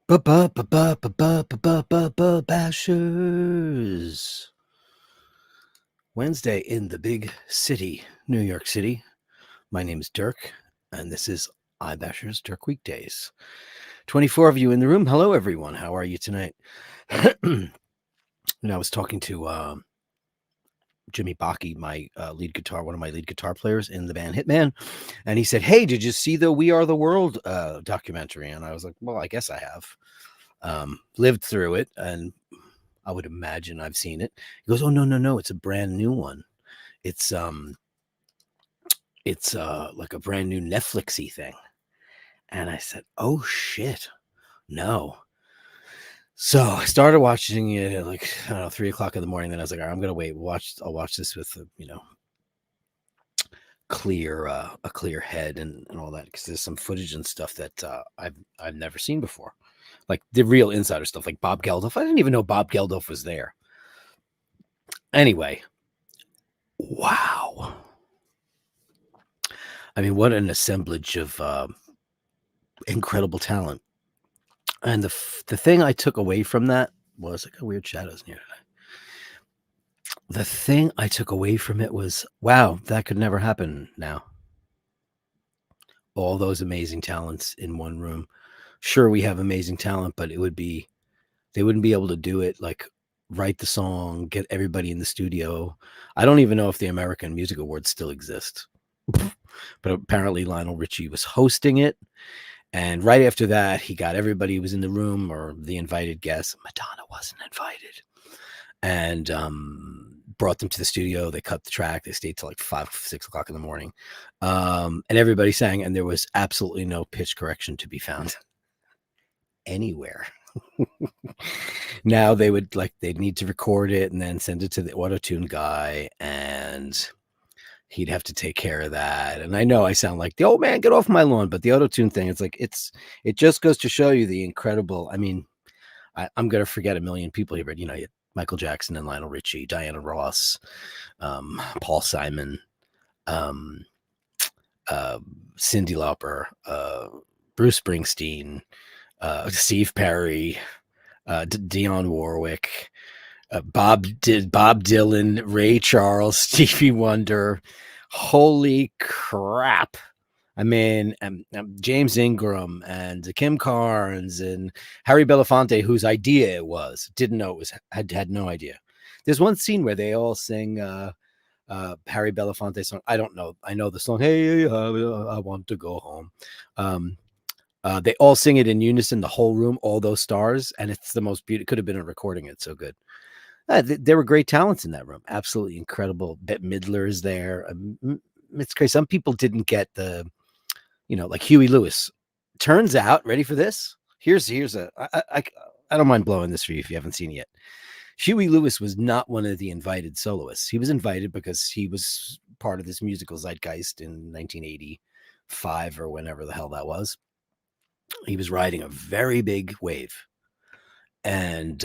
Bashers. Wednesday in the big city, New York City. My name is Dirk, and this is iBashers Dirk Weekdays. 24 of you in the room. Hello, everyone. How are you tonight? And I was talking to Jimmy Bakke, my lead guitar, one of my lead guitar players in the band Hitman, and he said, "Hey, did you see the We Are the World documentary?" And I was like, "Well, I guess I have. Lived through it, and I would imagine I've seen it." He goes, "Oh, no, it's a brand new one. It's like a brand new Netflixy thing." And I said, "Oh shit, no." So I started watching it at like, I don't know, 3:00 in the morning. Then I was like, "All right, I'm gonna wait. I'll watch this with a clear head and all that, because there's some footage and stuff that I've never seen before, like the real insider stuff, like Bob Geldof. I didn't even know Bob Geldof was there. Anyway, wow. I mean, what an assemblage of incredible talent. And the thing I took away from that was, I got weird shadows in here today. The thing I took away from it was, wow, that could never happen now. All those amazing talents in one room. Sure, we have amazing talent, but they wouldn't be able to do it, like write the song, get everybody in the studio. I don't even know if the American Music Awards still exist. But apparently Lionel Richie was hosting it. And right after that, he got everybody who was in the room, or the invited guests. Madonna wasn't invited. And brought them to the studio. They cut the track. They stayed till like 5, 6 o'clock in the morning. And everybody sang, and there was absolutely no pitch correction to be found anywhere. Now they'd need to record it and then send it to the auto-tune guy, and he'd have to take care of that. And I know I sound like the old man, get off my lawn, but the auto-tune thing, it's like, it just goes to show you the incredible. I mean, I'm going to forget a million people here, but Michael Jackson and Lionel Richie, Diana Ross, Paul Simon, Cyndi Lauper, Bruce Springsteen, Steve Perry, Dionne Warwick, Bob Dylan, Ray Charles, Stevie Wonder. Holy crap. I mean, James Ingram and Kim Carnes and Harry Belafonte, whose idea it was, didn't know it was, had no idea. There's one scene where they all sing Harry Belafonte song. I don't know. I know the song, "Hey, I want to go home." They all sing it in unison, the whole room, all those stars, and it's the most beautiful. It could have been a recording. It's so good. There were great talents in that room. Absolutely incredible. Bette Midler is there. It's crazy. Some people didn't get the, like Huey Lewis. Turns out, ready for this? Here's I don't mind blowing this for you if you haven't seen it yet. Huey Lewis was not one of the invited soloists. He was invited because he was part of this musical zeitgeist in 1985 or whenever the hell that was. He was riding a very big wave, and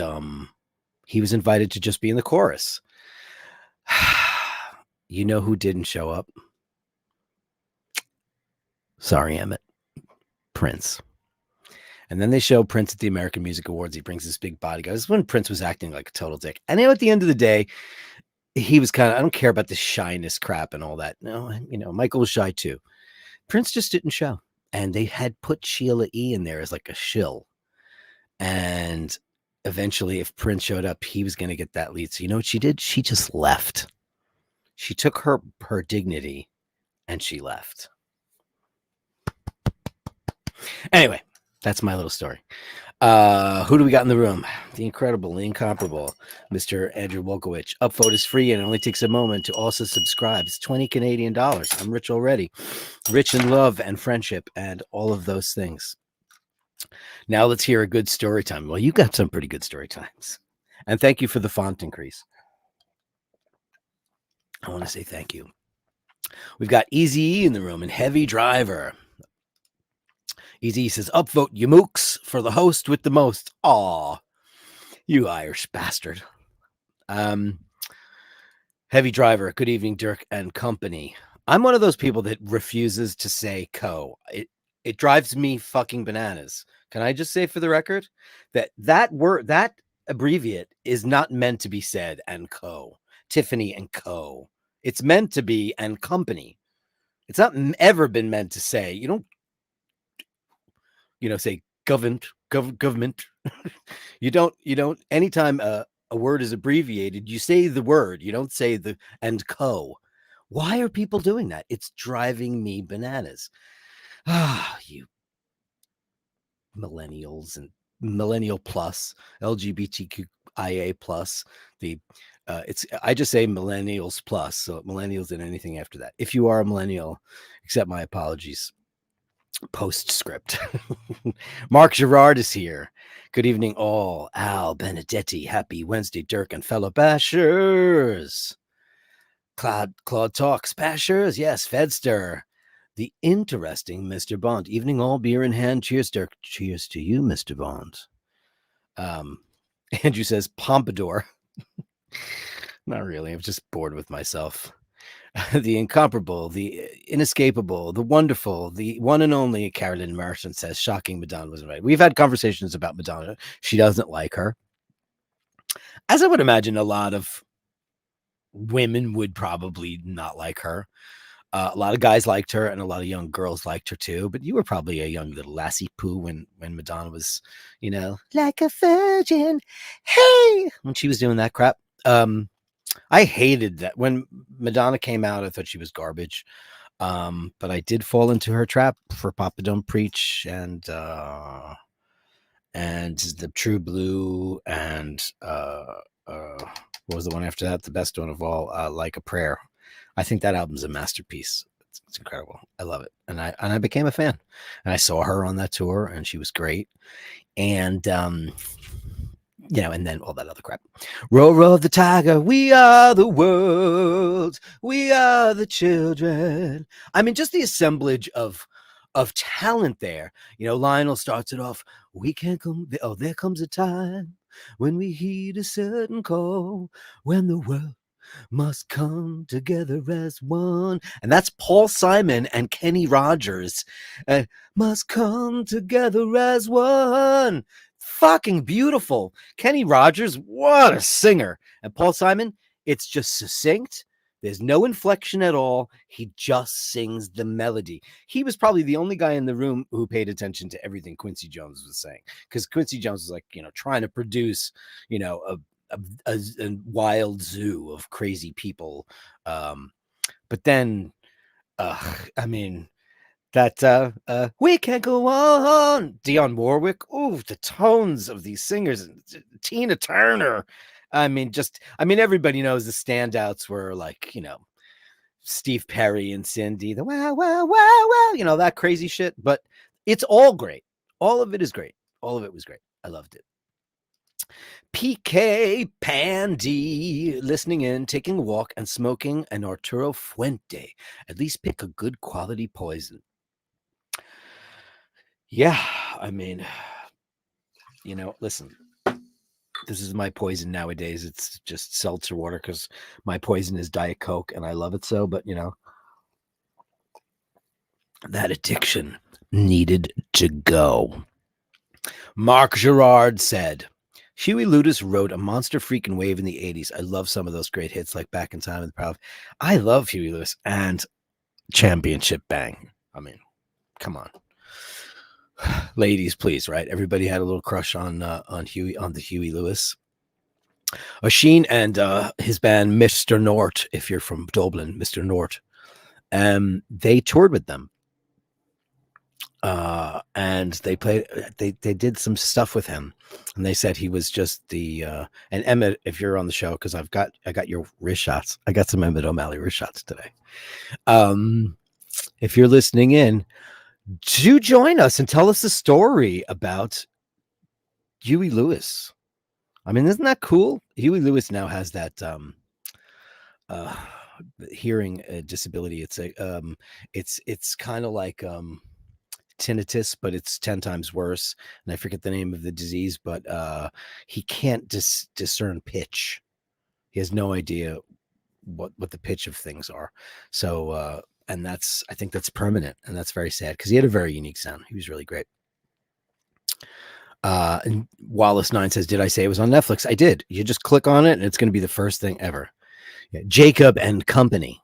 he was invited to just be in the chorus. You know who didn't show up? Sorry, Emmett. Prince. And then they show Prince at the American Music Awards. He brings this big bodyguard. This is when Prince was acting like a total dick. And at the end of the day, he was kind of, I don't care about the shyness crap and all that. No, Michael was shy too. Prince just didn't show. And they had put Sheila E. in there as like a shill. And eventually, if Prince showed up, he was going to get that lead. So you know what she did? She just left. She took her dignity and she left. Anyway, that's my little story. Who do we got in the room? The incredible, the incomparable Mr. Andrew Wolkowicz. Upvote is free, and it only takes a moment to also subscribe. It's $20 Canadian. I'm rich already. Rich in love and friendship and all of those things. Now let's hear a good story time. Well, you got some pretty good story times. And thank you for the font increase. I want to say thank you. We've got Easy in the room and Heavy Driver. Easy says, "Upvote you mooks for the host with the most." Aw, you Irish bastard. Heavy Driver, good evening, Dirk and company. I'm one of those people that refuses to say co. It drives me fucking bananas, Can I just say for the record that word, that abbreviate is not meant to be said and co. Tiffany and Co. It's meant to be and company. It's not ever been meant to say. You don't, say government. You don't. Anytime a word is abbreviated, you say the word. You don't say the and co. Why are people doing that? It's driving me bananas. You millennials and millennial plus, LGBTQIA plus. I just say millennials plus, so millennials and anything after that. If you are a millennial, accept my apologies. Postscript. Mark Girard is here. Good evening, all. Al Benedetti, happy Wednesday, Dirk and fellow bashers. Claude talks, bashers. Yes, Fedster. The interesting Mr. Bond. Evening, all, beer in hand. Cheers, Dirk. Cheers to you, Mr. Bond. Andrew says Pompadour. Not really. I'm just bored with myself. The incomparable, the inescapable, the wonderful, the one and only Carolyn Merchant says, shocking Madonna was invited. We've had conversations about Madonna. She doesn't like her. As I would imagine, a lot of women would probably not like her. A lot of guys liked her, and a lot of young girls liked her too. But you were probably a young little lassie poo when Madonna was, like a virgin. Hey, when she was doing that crap. I hated that when Madonna came out. I thought she was garbage. But I did fall into her trap for Papa Don't Preach and the True Blue and what was the one after that? The best one of all, Like a Prayer. I think that album's a masterpiece. It's incredible. I love it. And I became a fan. And I saw her on that tour, and she was great. And and then all that other crap. Roar of the tiger, we are the world, we are the children. I mean, just the assemblage of talent there. Lionel starts it off. We can't come. Oh, there comes a time when we heed a certain call, when the world must come together as one. And that's Paul Simon and Kenny Rogers. Must come together as one. Fucking beautiful. Kenny Rogers, what a singer. And Paul Simon, it's just succinct. There's no inflection at all. He just sings the melody. He was probably the only guy in the room who paid attention to everything Quincy Jones was saying, because Quincy Jones was like, trying to produce, a wild zoo of crazy people. But then, I mean, that we can't go on. Dionne Warwick. Oh, the tones of these singers. Tina Turner. I mean, everybody knows the standouts were like, Steve Perry and Cindy, the wow, wow, wow, wow, that crazy shit. But it's all great. All of it is great. All of it was great. I loved it. PK Pandy, listening in, taking a walk, and smoking an Arturo Fuente. At least pick a good quality poison. Yeah, I mean, listen, this is my poison nowadays. It's just seltzer water because my poison is Diet Coke and I love it so. But, that addiction needed to go. Mark Girard said, Huey Lewis wrote a monster freaking wave in the 80s. I love some of those great hits like Back in Time and The Proud. I love Huey Lewis and Championship Bang. I mean, come on. Ladies, please, right? Everybody had a little crush on the Huey Lewis. Oisin and his band Mr. Nort, if you're from Dublin, Mr. Nort, they toured with them. And they played. They did some stuff with him, and they said he was just the. And Emmett, if you're on the show, because I got your wrist shots. I got some Emmett O'Malley wrist shots today. If you're listening in, do join us and tell us a story about Huey Lewis. I mean, isn't that cool? Huey Lewis now has that hearing disability. It's it's kind of like tinnitus, but it's 10 times worse. And I forget the name of the disease, but he can't discern pitch. He has no idea what the pitch of things are. So and I think that's permanent, and that's very sad because he had a very unique sound. He was really great. And Wallace9 says, did I say it was on Netflix? I did. You just click on it and it's going to be the first thing ever. Yeah. Jacob and Company.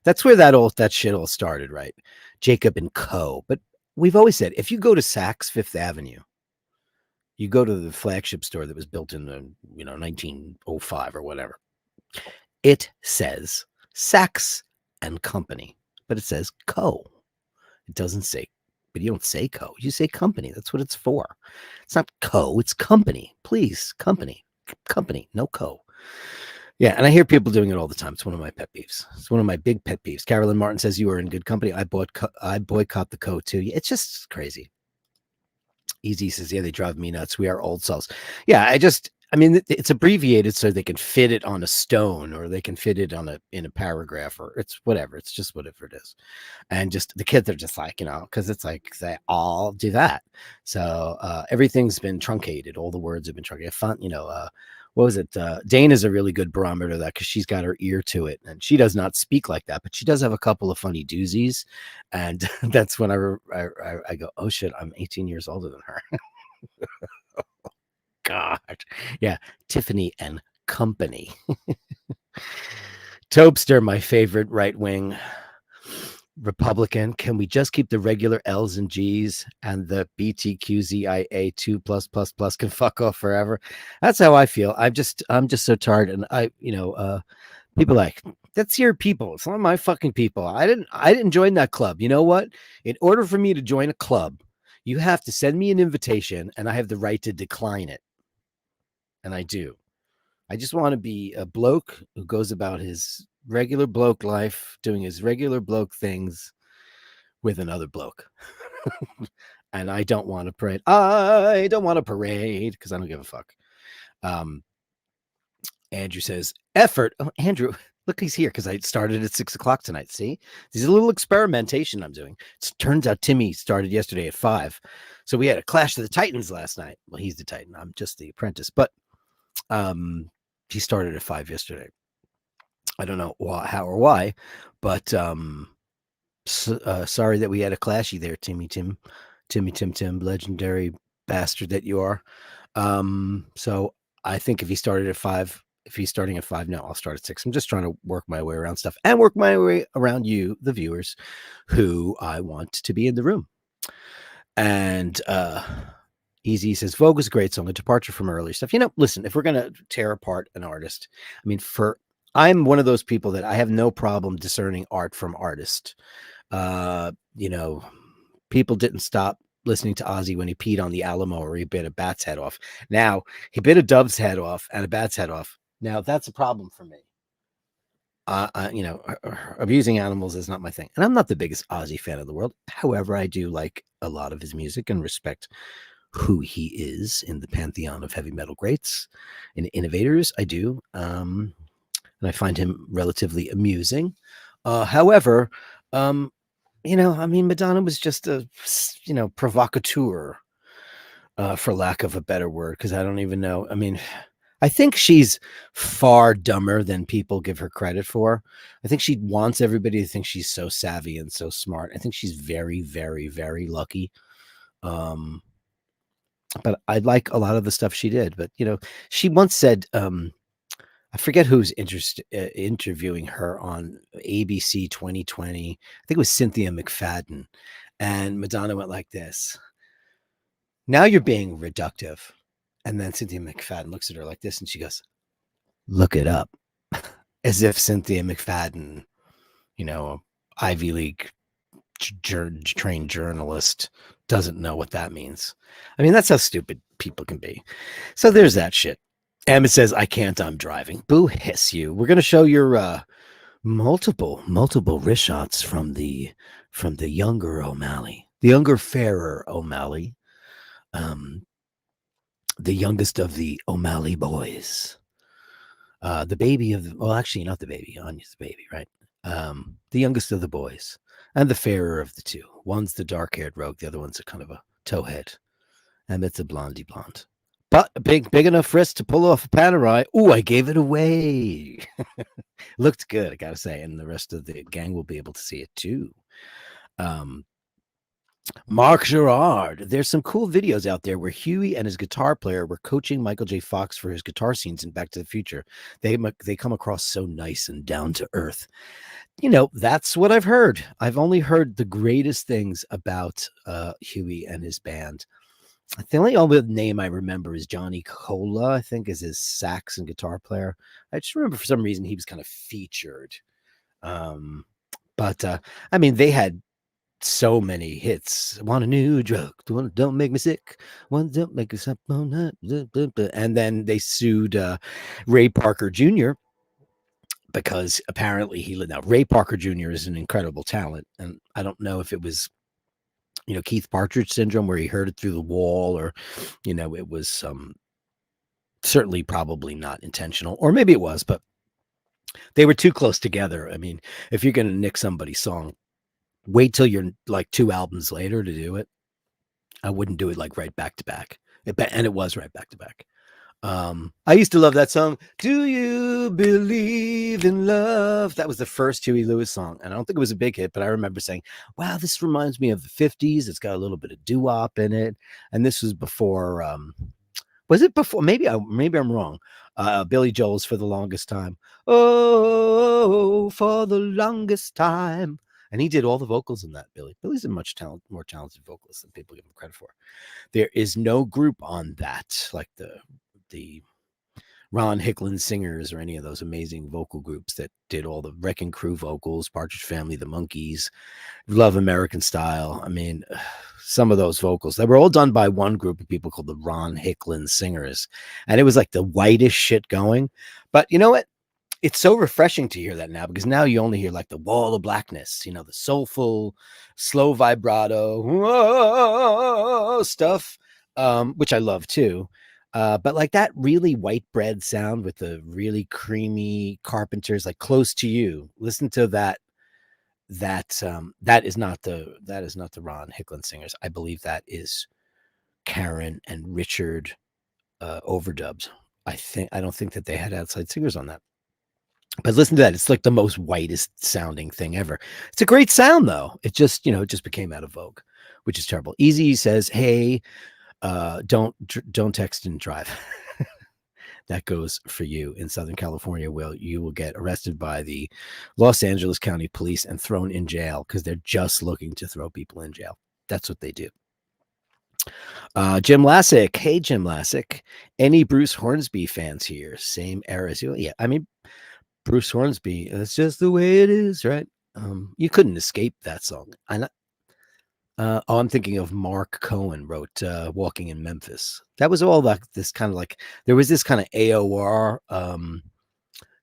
That's where that shit all started, right? Jacob and Co. But we've always said, if you go to Saks Fifth Avenue, you go to the flagship store that was built in the 1905 or whatever. It says Saks and Company, but it says Co. It doesn't say, but you don't say Co. You say Company. That's what it's for. It's not Co. It's Company. Please, Company, no Co. Yeah, and I hear people doing it all the time. It's one of my pet peeves. It's one of my big pet peeves. Carolyn Martin says you are in good company. I boycott the Co too. It's just crazy. Easy says, yeah, they drive me nuts. We are old souls. Yeah, it's abbreviated so they can fit it on a stone or they can fit it in a paragraph or it's whatever. It's just whatever it is. And just the kids are just like, because it's like they all do that. So everything's been truncated. All the words have been truncated. What was it? Dane is a really good barometer of that because she's got her ear to it and she does not speak like that, but she does have a couple of funny doozies. And that's when I go, oh shit, I'm 18 years older than her. God. Yeah. Tiffany and Company. Topster, my favorite right wing Republican. Can we just keep the regular L's and G's and the BTQZIA 2+++ can fuck off forever? That's how I feel. I'm just so tired. And people like, that's your people. It's not my fucking people. I didn't join that club. You know what? In order for me to join a club, you have to send me an invitation and I have the right to decline it. And I do. I just want to be a bloke who goes about his regular bloke life, doing his regular bloke things with another bloke. And I don't want to parade. I don't want to parade because I don't give a fuck. Andrew says, effort. Oh, Andrew, look, he's here because I started at 6:00 tonight. See, this is a little experimentation I'm doing. It turns out Timmy started yesterday at 5. So we had a clash of the Titans last night. Well, he's the Titan. I'm just the apprentice. But he started at 5 yesterday. I don't know how or why, but sorry that we had a clashy there, Timmy, legendary bastard that you are. So I think if he started at 5, if he's starting at 5 now, I'll start at 6. I'm just trying to work my way around stuff and work my way around you, the viewers, who I want to be in the room. And Easy says, Vogue is a great song, a departure from earlier stuff. Listen, if we're going to tear apart an artist, I'm one of those people that I have no problem discerning art from artist. People didn't stop listening to Ozzy when he peed on the Alamo or he bit a bat's head off. Now he bit a dove's head off and a bat's head off. Now that's a problem for me. Abusing animals is not my thing. And I'm not the biggest Ozzy fan in the world. However, I do like a lot of his music and respect who he is in the pantheon of heavy metal greats and innovators. I do. And I find him relatively amusing. However, Madonna was just a, provocateur, for lack of a better word, because I don't even know. I think she's far dumber than people give her credit for. I think she wants everybody to think she's so savvy and so smart. I think she's very, very, very lucky. But I like a lot of the stuff she did. But, she once said, I forget who's interviewing her on ABC 2020. I think it was Cynthia McFadden. And Madonna went like this. Now you're being reductive. And then Cynthia McFadden looks at her like this and she goes, look it up. As if Cynthia McFadden, Ivy League trained journalist, doesn't know what that means. That's how stupid people can be. So there's that shit. Emmett says, I can't, I'm driving. Boo hiss you. We're going to show your multiple wrist shots from the younger O'Malley, the younger, fairer O'Malley, the youngest of the O'Malley boys. The baby of actually not the baby. Anya's the baby, right? The youngest of the boys and the fairer of the two. One's the dark-haired rogue. The other one's a kind of a towhead. Emmett's a blondie blonde. But a big enough wrist to pull off a Panerai. Oh, I gave it away. Looked good, I gotta say. And the rest of the gang will be able to see it too. Mark Gerard. There's some cool videos out there where Huey and his guitar player were coaching Michael J. Fox for his guitar scenes in Back to the Future. They come across so nice and down to earth. That's what I've heard. I've only heard the greatest things about Huey and his band. The only other name I remember is Johnny Cola, I think, is his sax and guitar player. I just remember for some reason he was kind of featured. Um, but I mean, they had so many hits. Want a new drug? Don't make me sick. One don't make us up all night. And then they sued Ray Parker Jr. because apparently he lived. Now Ray Parker Jr. is an incredible talent, and I don't know if it was Keith Partridge syndrome where he heard it through the wall, or it was certainly probably not intentional, or maybe it was, but they were too close together. I mean, if you're going to nick somebody's song, wait till you're like 2 albums later to do it. I wouldn't do it like right back to back. And it was right back to back. I used to love that song. Do you believe in love? That was the first Huey Lewis song. And I don't think it was a big hit, but I remember saying, wow, this reminds me of the 50s. It's got a little bit of doo-wop in it. And this was before, was it before? Maybe I'm wrong. Billy Joel's For the Longest Time. Oh, for the longest time. And he did all the vocals in that, Billy. Billy's a much more talented vocalist than people give him credit for. There is no group on that, like the Ron Hicklin Singers or any of those amazing vocal groups that did all the Wrecking Crew vocals, Partridge Family, the Monkees, Love American Style. I mean, some of those vocals, they were all done by one group of people called the Ron Hicklin Singers. And it was like the whitest shit going. But you know what? It's so refreshing to hear that now, because now you only hear like the wall of blackness, the soulful, slow vibrato stuff, which I love too. But like that really white bread sound with the really creamy Carpenters, like Close to You. Listen to that. That is not the Ron Hicklin Singers. I believe that is Karen and Richard overdubs. I don't think that they had outside singers on that. But listen to that. It's like the most whitest sounding thing ever. It's a great sound though. It just, it just became out of vogue, which is terrible. Easy says, hey, don't text and drive. That goes for you in Southern California. You will get arrested by the Los Angeles County Police and thrown in jail because they're just looking to throw people in jail. That's what they do. Jim Lassick. Hey, Jim Lassick. Any Bruce Hornsby fans here? Same era as you? Yeah, I mean, Bruce Hornsby, that's just the way it is, right? You couldn't escape that song. I'm thinking of Mark Cohen wrote Walking in Memphis. That was all like this kind of like, there was this kind of AOR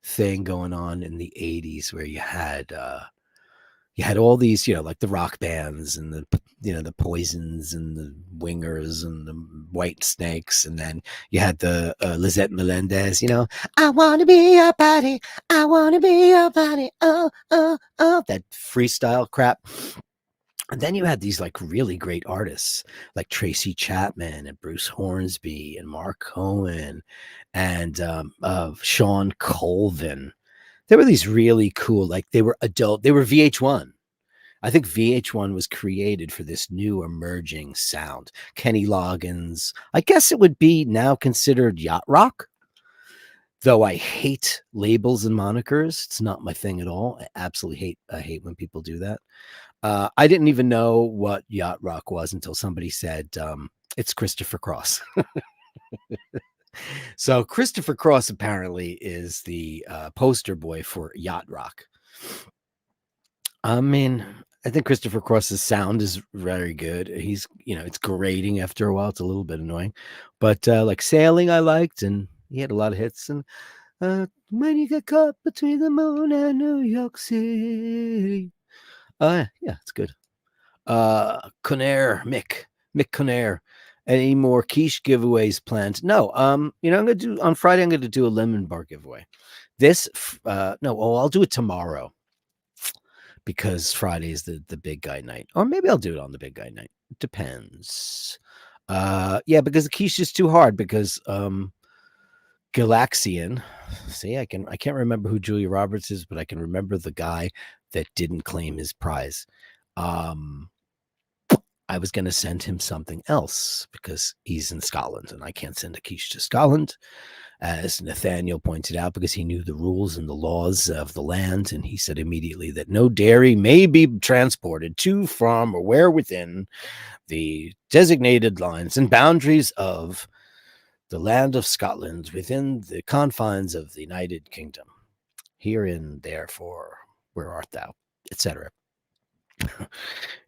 thing going on in the 80s where you had all these, like the rock bands and the Poisons and the Wingers and the White Snakes. And then you had the Lizette Melendez, I want to be your body. I want to be your body. Oh, oh, oh, that freestyle crap. And then you had these like really great artists like Tracy Chapman and Bruce Hornsby and Mark Cohen and Sean Colvin. There were these really cool, like they were VH1. I think VH1 was created for this new emerging sound. Kenny Loggins. I guess it would be now considered yacht rock, though I hate labels and monikers. It's not my thing at all. I absolutely hate when people do that. I didn't even know what yacht rock was until somebody said it's Christopher Cross. So Christopher Cross apparently is the poster boy for yacht rock. I mean, I think Christopher Cross's sound is very good. He's, it's grating after a while. It's a little bit annoying, but like Sailing, I liked, and he had a lot of hits. And When You Get Caught Between the Moon and New York City. Yeah, it's good. Mick Conair. Any more quiche giveaways planned? No. I'm gonna do on Friday. I'm gonna do a lemon bar giveaway. I'll do it tomorrow because Friday is the big guy night, or maybe I'll do it on the big guy night. It depends. Yeah, because the quiche is too hard because Galaxian. See, I can't remember who Julia Roberts is, but I can remember the guy that didn't claim his prize. I was going to send him something else because he's in Scotland and I can't send a quiche to Scotland, as Nathaniel pointed out, because he knew the rules and the laws of the land. And he said immediately that no dairy may be transported to, from, or where within the designated lines and boundaries of the land of Scotland within the confines of the United Kingdom. Herein, therefore, where art thou, etc.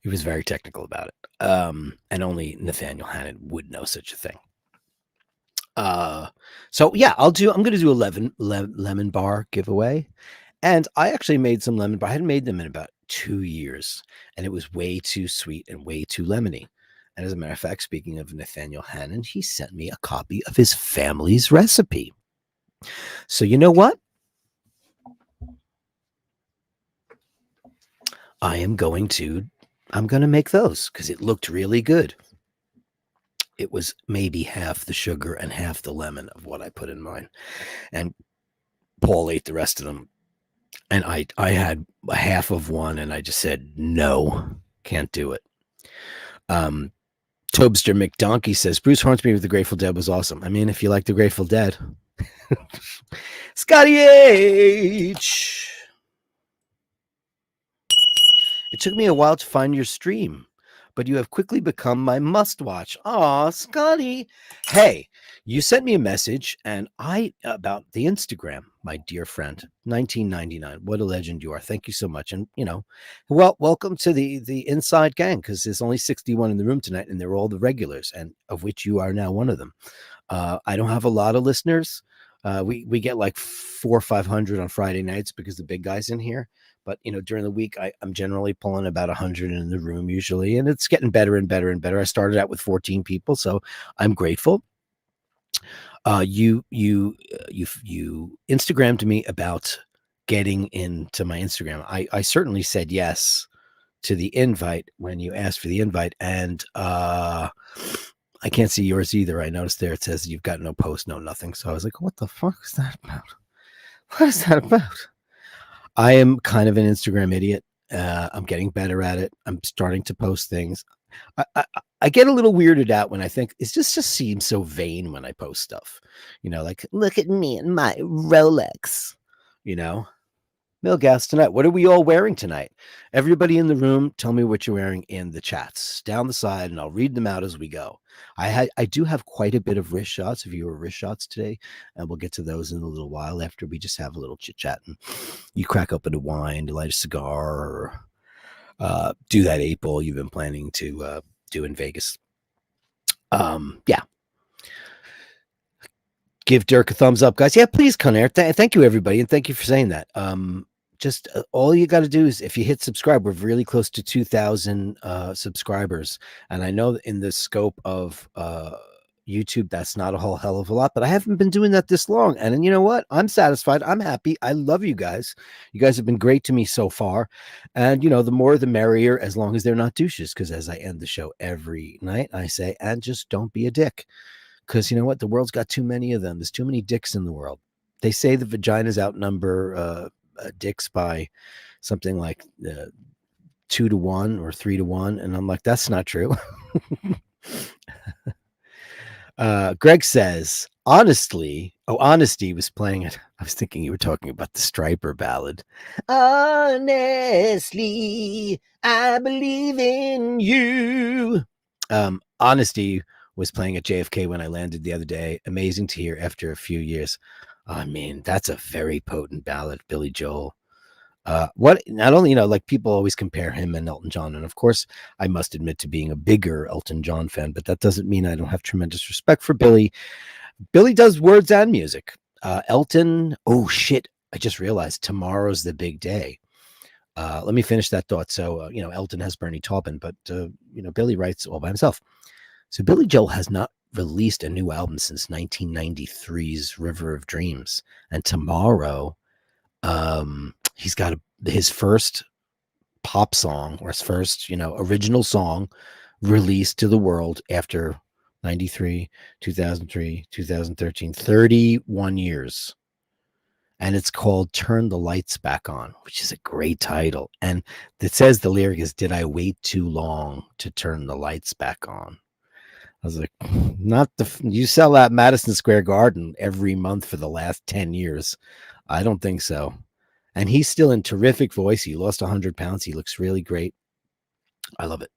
He was very technical about it. And only Nathaniel Hannon would know such a thing. So yeah, I'm going to do a lemon bar giveaway. And I actually made some lemon bar. I hadn't made them in about 2 years, and it was way too sweet and way too lemony. And as a matter of fact, speaking of Nathaniel Hannon, he sent me a copy of his family's recipe. So you know what? I'm going to make those because it looked really good. It was maybe half the sugar and half the lemon of what I put in mine. And Paul ate the rest of them. And I had a half of one and I just said, no, can't do it. Tobster McDonkey says, Bruce Hornsby with the Grateful Dead was awesome. I mean, if you like the Grateful Dead. Scotty H. It took me a while to find your stream, but you have quickly become my must-watch. Aw, Scotty. Hey, you sent me a message and about the Instagram, my dear friend. 1999. What a legend you are. Thank you so much. And, welcome to the inside gang, because there's only 61 in the room tonight, and they're all the regulars, and of which you are now one of them. I don't have a lot of listeners. We get like 400 or 500 on Friday nights because the big guy's in here. But, during the week, I'm generally pulling about 100 in the room usually, and it's getting better and better and better. I started out with 14 people, so I'm grateful. You Instagrammed me about getting into my Instagram. I certainly said yes to the invite when you asked for the invite, and I can't see yours either. I noticed there it says you've got no post, no nothing. So I was like, what the fuck is that about? What is that about? I am kind of an Instagram idiot. I'm getting better at it. I'm starting to post things. I get a little weirded out when I think it just seems so vain when I post stuff. Like, look at me and my Rolex. Milgas tonight. What are we all wearing tonight? Everybody in the room, tell me what you're wearing in the chats down the side, and I'll read them out as we go. I do have quite a bit of wrist shots, if you were wrist shots today, and we'll get to those in a little while after we just have a little chit chat and you crack open a wine, light a cigar, or do that 8-ball you've been planning to do in Vegas. Yeah. Give Dirk a thumbs up, guys. Yeah, please, Conair. Thank you, everybody, and thank you for saying that. Just all you got to do is, if you hit subscribe, we're really close to 2,000 subscribers. And I know in the scope of YouTube, that's not a whole hell of a lot, but I haven't been doing that this long. And you know what? I'm satisfied. I'm happy. I love you guys. You guys have been great to me so far. And, the more the merrier, as long as they're not douches. Because as I end the show every night, I say, and just don't be a dick. Because you know what? The world's got too many of them. There's too many dicks in the world. They say the vaginas outnumber dicks by something like 2 to 1 or 3 to 1. And I'm like, that's not true. Greg says, honesty was playing it. I was thinking you were talking about the Striper ballad. Honestly, I believe in you. Honesty was playing at JFK when I landed the other day. Amazing to hear after a few years. I mean, that's a very potent ballad, Billy Joel. What not only, like people always compare him and Elton John. And of course, I must admit to being a bigger Elton John fan, but that doesn't mean I don't have tremendous respect for Billy. Billy does words and music. Elton, oh shit. I just realized tomorrow's the big day. Let me finish that thought. So, Elton has Bernie Taupin, but, Billy writes all by himself. So Billy Joel has not released a new album since 1993's River of Dreams. And tomorrow, he's got his first pop song, or his first, original song released to the world after 93, 2003, 2013, 31 years. and it's called Turn the Lights Back On, which is a great title. And it says the lyric is, "Did I wait too long to turn the lights back on?" I was like, not you sell at Madison Square Garden every month for the last 10 years. I don't think so. And he's still in terrific voice. He lost 100 pounds. He looks really great. I love it.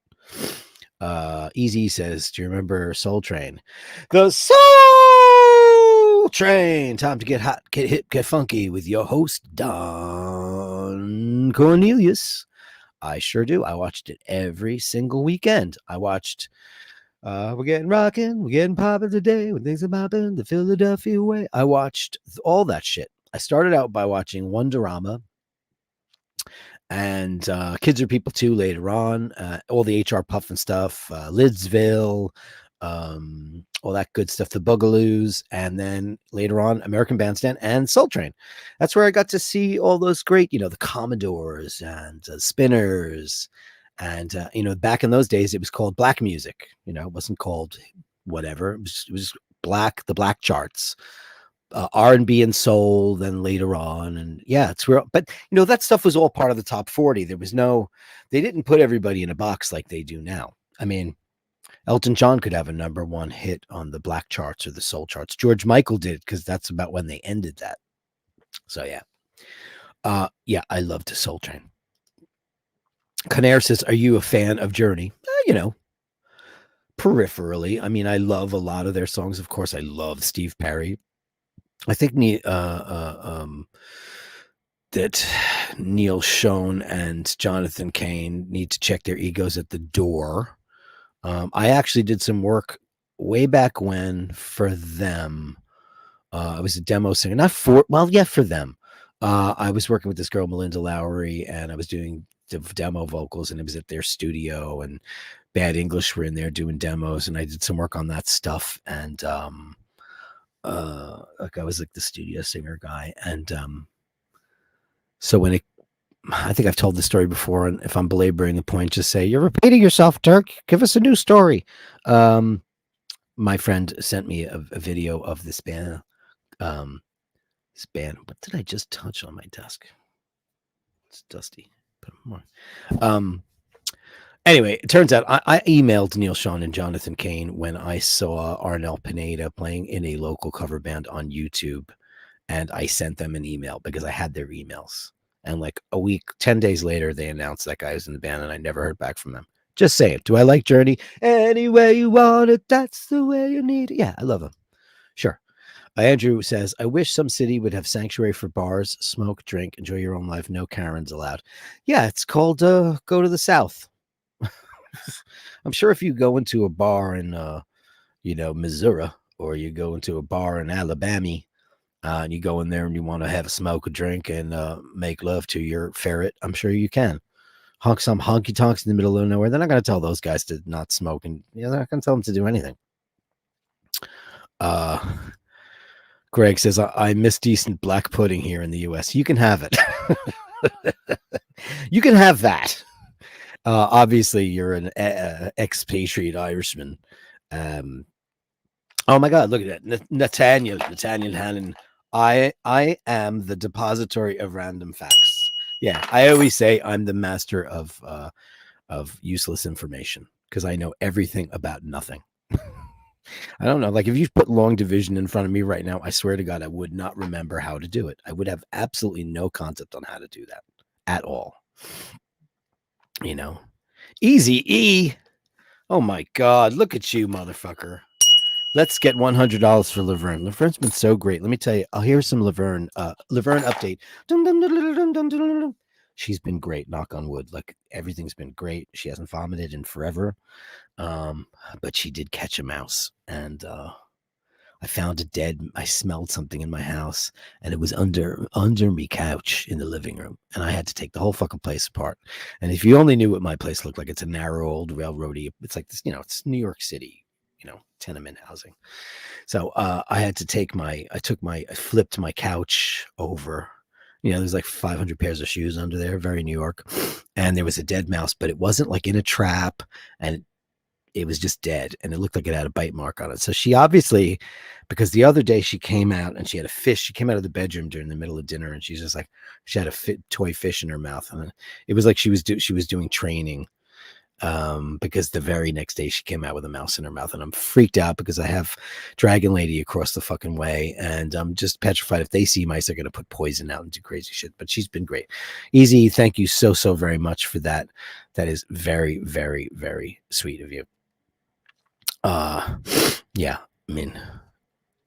Easy says, do you remember Soul Train? The Soul Train. Time to get hot, get hip, get funky with your host, Don Cornelius. I sure do. I watched it every single weekend. I watched We're Getting Rockin', We're Getting Poppin' Today, When Things Are Poppin', The Philadelphia Way. I watched all that shit. I started out by watching Wonderama and Kids Are People Too later on, all the HR Puffin stuff, Lidsville, all that good stuff, the Bugaloos, and then later on American Bandstand and Soul Train. That's where I got to see all those great, the Commodores and Spinners. And, back in those days, it was called black music. It wasn't called whatever. It was black, the black charts. R&B and soul, then later on, and yeah, it's real. But that stuff was all part of the top 40. They didn't put everybody in a box like they do now. I mean, Elton John could have a number one hit on the black charts or the soul charts. George Michael did, because that's about when they ended that. So yeah, I loved the Soul Train. Canair says, "Are you a fan of Journey?" Peripherally. I mean, I love a lot of their songs. Of course, I love Steve Perry. I think that Neil Schon and Jonathan Cain need to check their egos at the door. I actually did some work way back when for them. I was a demo singer, for them. I was working with this girl, Melinda Lowry, and I was doing the demo vocals, and it was at their studio, and Bad English were in there doing demos, and I did some work on that stuff. And like I was like the studio singer guy. And so when I think I've told the story before, and if I'm belaboring the point, just say, "You're repeating yourself, Dirk. Give us a new story." My friend sent me a video of this band. What did I just touch on my desk? It's dusty. Put more. Anyway, it turns out I emailed Neil Schon and Jonathan Cain when I saw Arnel Pineda playing in a local cover band on YouTube, and I sent them an email because I had their emails. And like a week, 10 days later, they announced that guy was in the band, and I never heard back from them. Just saying. Do I like Journey? Any way you want it, that's the way you need it. Yeah, I love them. Sure. Andrew says, "I wish some city would have sanctuary for bars, smoke, drink, enjoy your own life. No Karens allowed." Yeah, it's called Go to the South. I'm sure if you go into a bar in, Missouri, or you go into a bar in Alabama, and you go in there and you want to have a smoke, a drink, and make love to your ferret, I'm sure you can. Some honky tonks in the middle of nowhere. They're not going to tell those guys to not smoke, and they're not going to tell them to do anything. Greg says, "I miss decent black pudding here in the U.S. You can have it." You can have that. Obviously, you're an expatriate Irishman. Oh my God, look at that. Nathaniel Hannon. I am the depository of random facts. Yeah, I always say I'm the master of useless information, because I know everything about nothing. I don't know. Like, if you put long division in front of me right now, I swear to God, I would not remember how to do it. I would have absolutely no concept on how to do that at all. Easy E. Oh my God. Look at you, motherfucker. Let's get $100 for Laverne. Laverne's been so great. Let me tell you, I'll hear some Laverne update. She's been great, knock on wood. Like, everything's been great. She hasn't vomited in forever. But she did catch a mouse, and I found I smelled something in my house, and it was under me couch in the living room, and I had to take the whole fucking place apart. And if you only knew what my place looked like, it's a narrow old railroady. It's like this, it's New York City, tenement housing. So I had to I flipped my couch over. There's like 500 pairs of shoes under there, very New York. And there was a dead mouse, but it wasn't like in a trap. And it was just dead, and it looked like it had a bite mark on it. So she obviously, because the other day she came out and she had a fish. She came out of the bedroom during the middle of dinner, and she's just like, she had a toy fish in her mouth, and it was like she was doing training. Because the very next day she came out with a mouse in her mouth, and I'm freaked out because I have Dragon Lady across the fucking way, and I'm just petrified if they see mice, they're going to put poison out and do crazy shit. But she's been great. Easy, thank you so very much for that. That is very, very, very sweet of you. Yeah, I mean,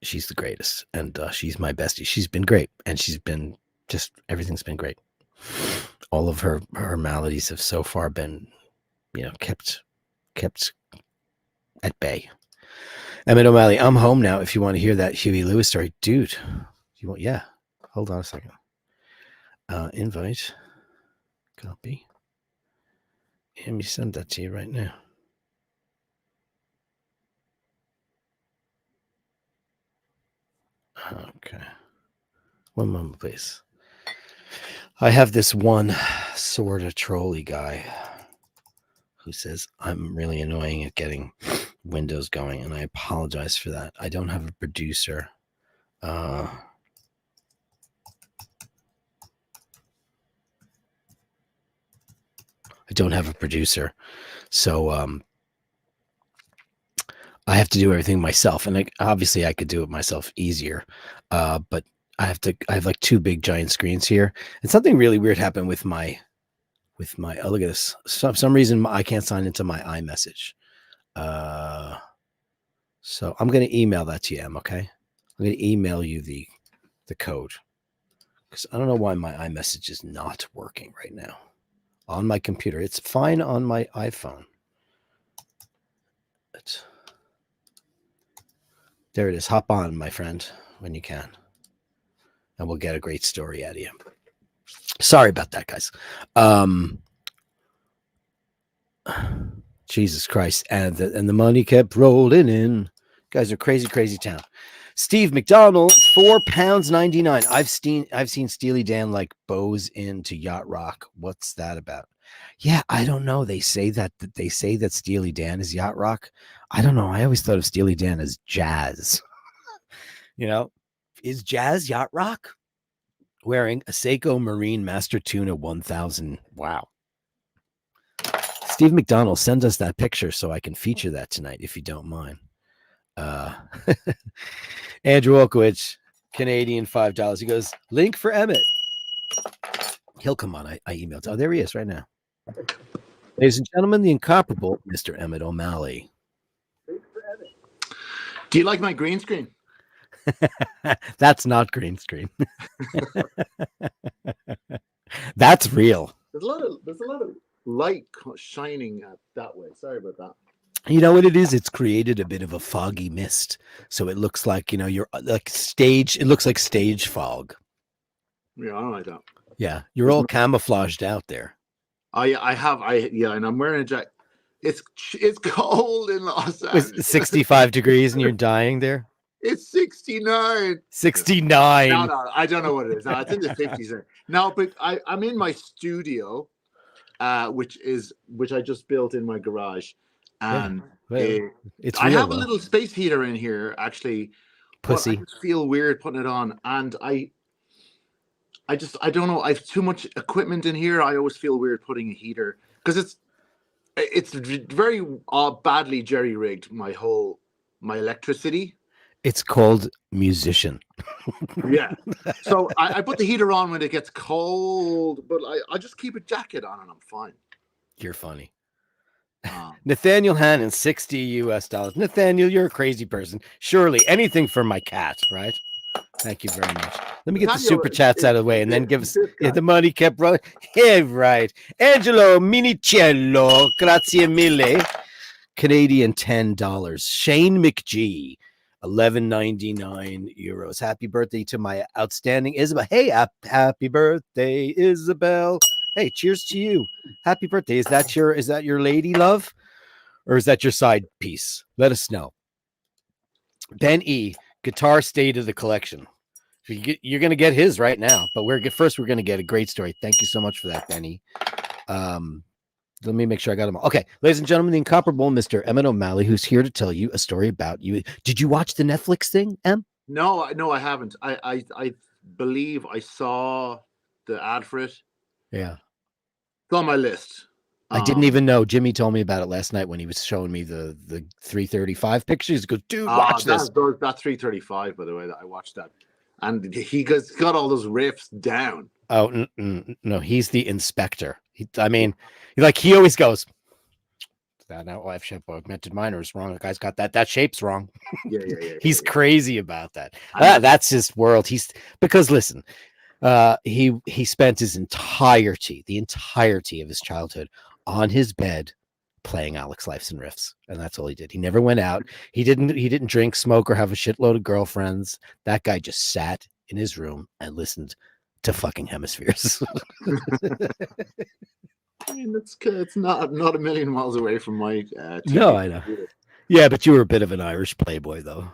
she's the greatest, and she's my bestie. She's been great, and she's been just, everything's been great. All of her maladies have so far been, kept at bay. Emmett O'Malley, I'm home now. If you want to hear that Huey Lewis story, dude, you want? Yeah, hold on a second. Invite, copy. Let me send that to you right now. Okay, one moment, please. I have this one sort of trolley guy who says I'm really annoying at getting Windows going, and I apologize for that. I don't have a producer. I don't have a producer, so I have to do everything myself, and obviously I could do it myself easier, but I have like two big giant screens here, and something really weird happened with my oh, look at this. For some reason I can't sign into my iMessage. So I'm going to email that to you, Em, okay? I'm going to email you the code, because I don't know why my iMessage is not working right now on my computer. It's fine on my iPhone. There it is. Hop on, my friend, when you can, and we'll get a great story out of you. Sorry about that, guys. Jesus Christ. And the money kept rolling in. Guys are crazy town. Steve McDonald, £4.99. I've seen Steely Dan like bows into Yacht Rock. What's that about? Yeah, I don't know. They say that Steely Dan is Yacht Rock. I don't know. I always thought of Steely Dan as jazz. Is jazz Yacht Rock? Wearing a Seiko Marine Master Tuna 1000. Wow. Steve McDonald, send us that picture so I can feature that tonight, if you don't mind. Andrew Olkowicz, Canadian, $5. He goes, link for Emmett. He'll come on. I emailed. Oh, there he is right now. Ladies and gentlemen, the incomparable Mr. Emmett O'Malley. Do you like my green screen? That's not green screen. That's real. There's a lot of light shining that way. Sorry about that. You know what it is? It's created a bit of a foggy mist, so it looks like you're like stage. It looks like stage fog. Yeah, I don't like that. Yeah, you're all camouflaged out there. And I'm wearing a jacket. It's cold in Los Angeles. It's 65 degrees, and you're dying there. It's 69. 69. No, I don't know what it is. No, it's in the 50s there. No, but I'm in my studio, which I just built in my garage. And I have a little space heater in here, actually. Pussy. I just feel weird putting it on. And I don't know. I have too much equipment in here. I always feel weird putting a heater because it's very badly jerry-rigged, my electricity. It's called musician. Yeah. So I put the heater on when it gets cold, but I just keep a jacket on and I'm fine. You're funny. Nathaniel Hannon, $60. Nathaniel, you're a crazy person. Surely anything for my cat, right? Thank you very much. Let me get the super chats out of the way and then give us the money kept rolling. Yeah, right. Angelo Minicello, grazie mille. Canadian $10. Shane McGee, €11.99. Happy birthday to my outstanding Isabel. Hey, happy birthday, Isabel. Hey, cheers to you. Happy birthday. Is that your lady love? Or is that your side piece? Let us know. Ben E, guitar state of the collection. You're going to get his right now, but we're going to get a great story. Thank you so much for that, Benny. Let me make sure I got them all. Okay, ladies and gentlemen, the incomparable Mr. Emmett O'Malley, who's here to tell you a story about you. Did you watch the Netflix thing, Em? No, I haven't. I believe I saw the ad for it. Yeah. It's on my list. I didn't even know. Jimmy told me about it last night when he was showing me the 335 pictures. He goes, dude, watch this. That 335, by the way, that I watched that. And he got all those riffs down. Oh, no, he's the inspector. He always goes, that F shape augmented minor is wrong. The guy's got that shape's wrong. Yeah. He's crazy about that. That's his world. Because listen, he spent the entirety of his childhood on his bed playing Alex Lifeson riffs, and that's all he did. He never went out. He didn't drink, smoke, or have a shitload of girlfriends. That guy just sat in his room and listened to fucking Hemispheres. I mean, it's not a million miles away from my. No, I know. Yeah, but you were a bit of an Irish playboy, though.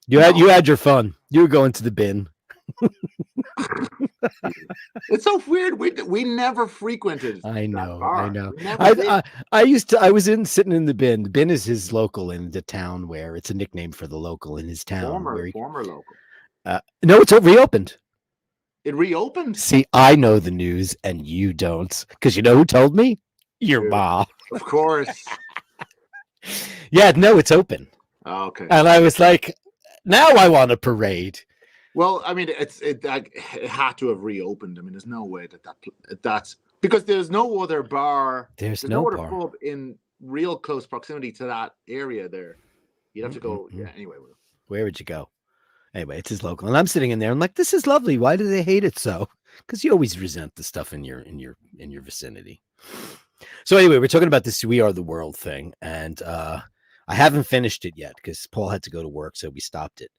You had your fun. You were going to the bin. It's so weird. We never frequented. I know. Never I was sitting in the bin. The bin is his local in the town where it's a nickname for the local in his town. Former local. No, it's reopened. It reopened. See, I know the news and you don't, because you know who told me? Your mom. Of course. Yeah, no, it's open. Oh, okay. And I was like, now I want a parade. Well, I mean, it had to have reopened. I mean, there's no way that's because there's no other bar. There's no other bar. pub in real close proximity to that area there. You'd have to go. Yeah. Anyway, where would you go? Anyway, it's his local, and I'm sitting in there. I'm like, this is lovely. Why do they hate it so? Because you always resent the stuff in your vicinity. So anyway, we're talking about this "We Are the World" thing, and I haven't finished it yet because Paul had to go to work, so we stopped it.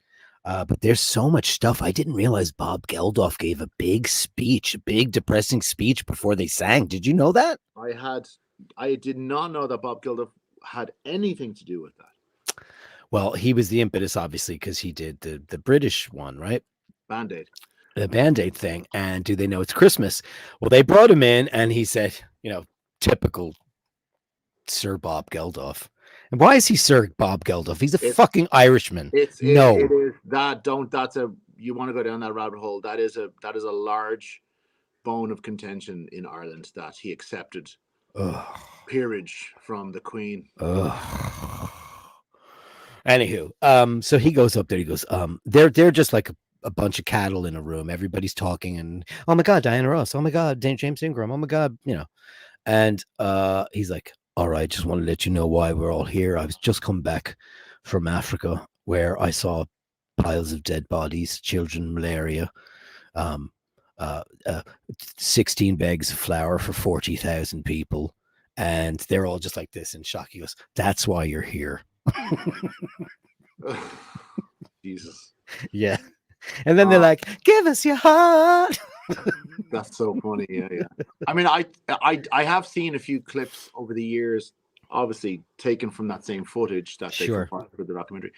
But there's so much stuff. I didn't realize Bob Geldof gave a big depressing speech before they sang. Did you know that? I did not know that Bob Geldof had anything to do with that. Well, he was the impetus, obviously, because he did the British one, right? Band-Aid. The Band-Aid thing. And do they know it's Christmas? Well, they brought him in, and he said, typical Sir Bob Geldof. And why is he Sir Bob Geldof? He's a fucking Irishman. It is that. You want to go down that rabbit hole? That is a large bone of contention in Ireland that he accepted peerage from the Queen. Anywho, so he goes up there. He goes, they're just like a bunch of cattle in a room. Everybody's talking, and oh my God, Diana Ross. Oh my God, James Ingram. Oh my God, And he's like, all right, just want to let you know why we're all here. I was just come back from Africa where I saw piles of dead bodies, children, malaria, 16 bags of flour for 40,000 people, and they're all just like this in shock. He goes, that's why you're here. Jesus. Yeah. And then they're like, give us your heart. That's so funny. Yeah. I mean, I have seen a few clips over the years, obviously taken from that same footage that they compiled for the documentary.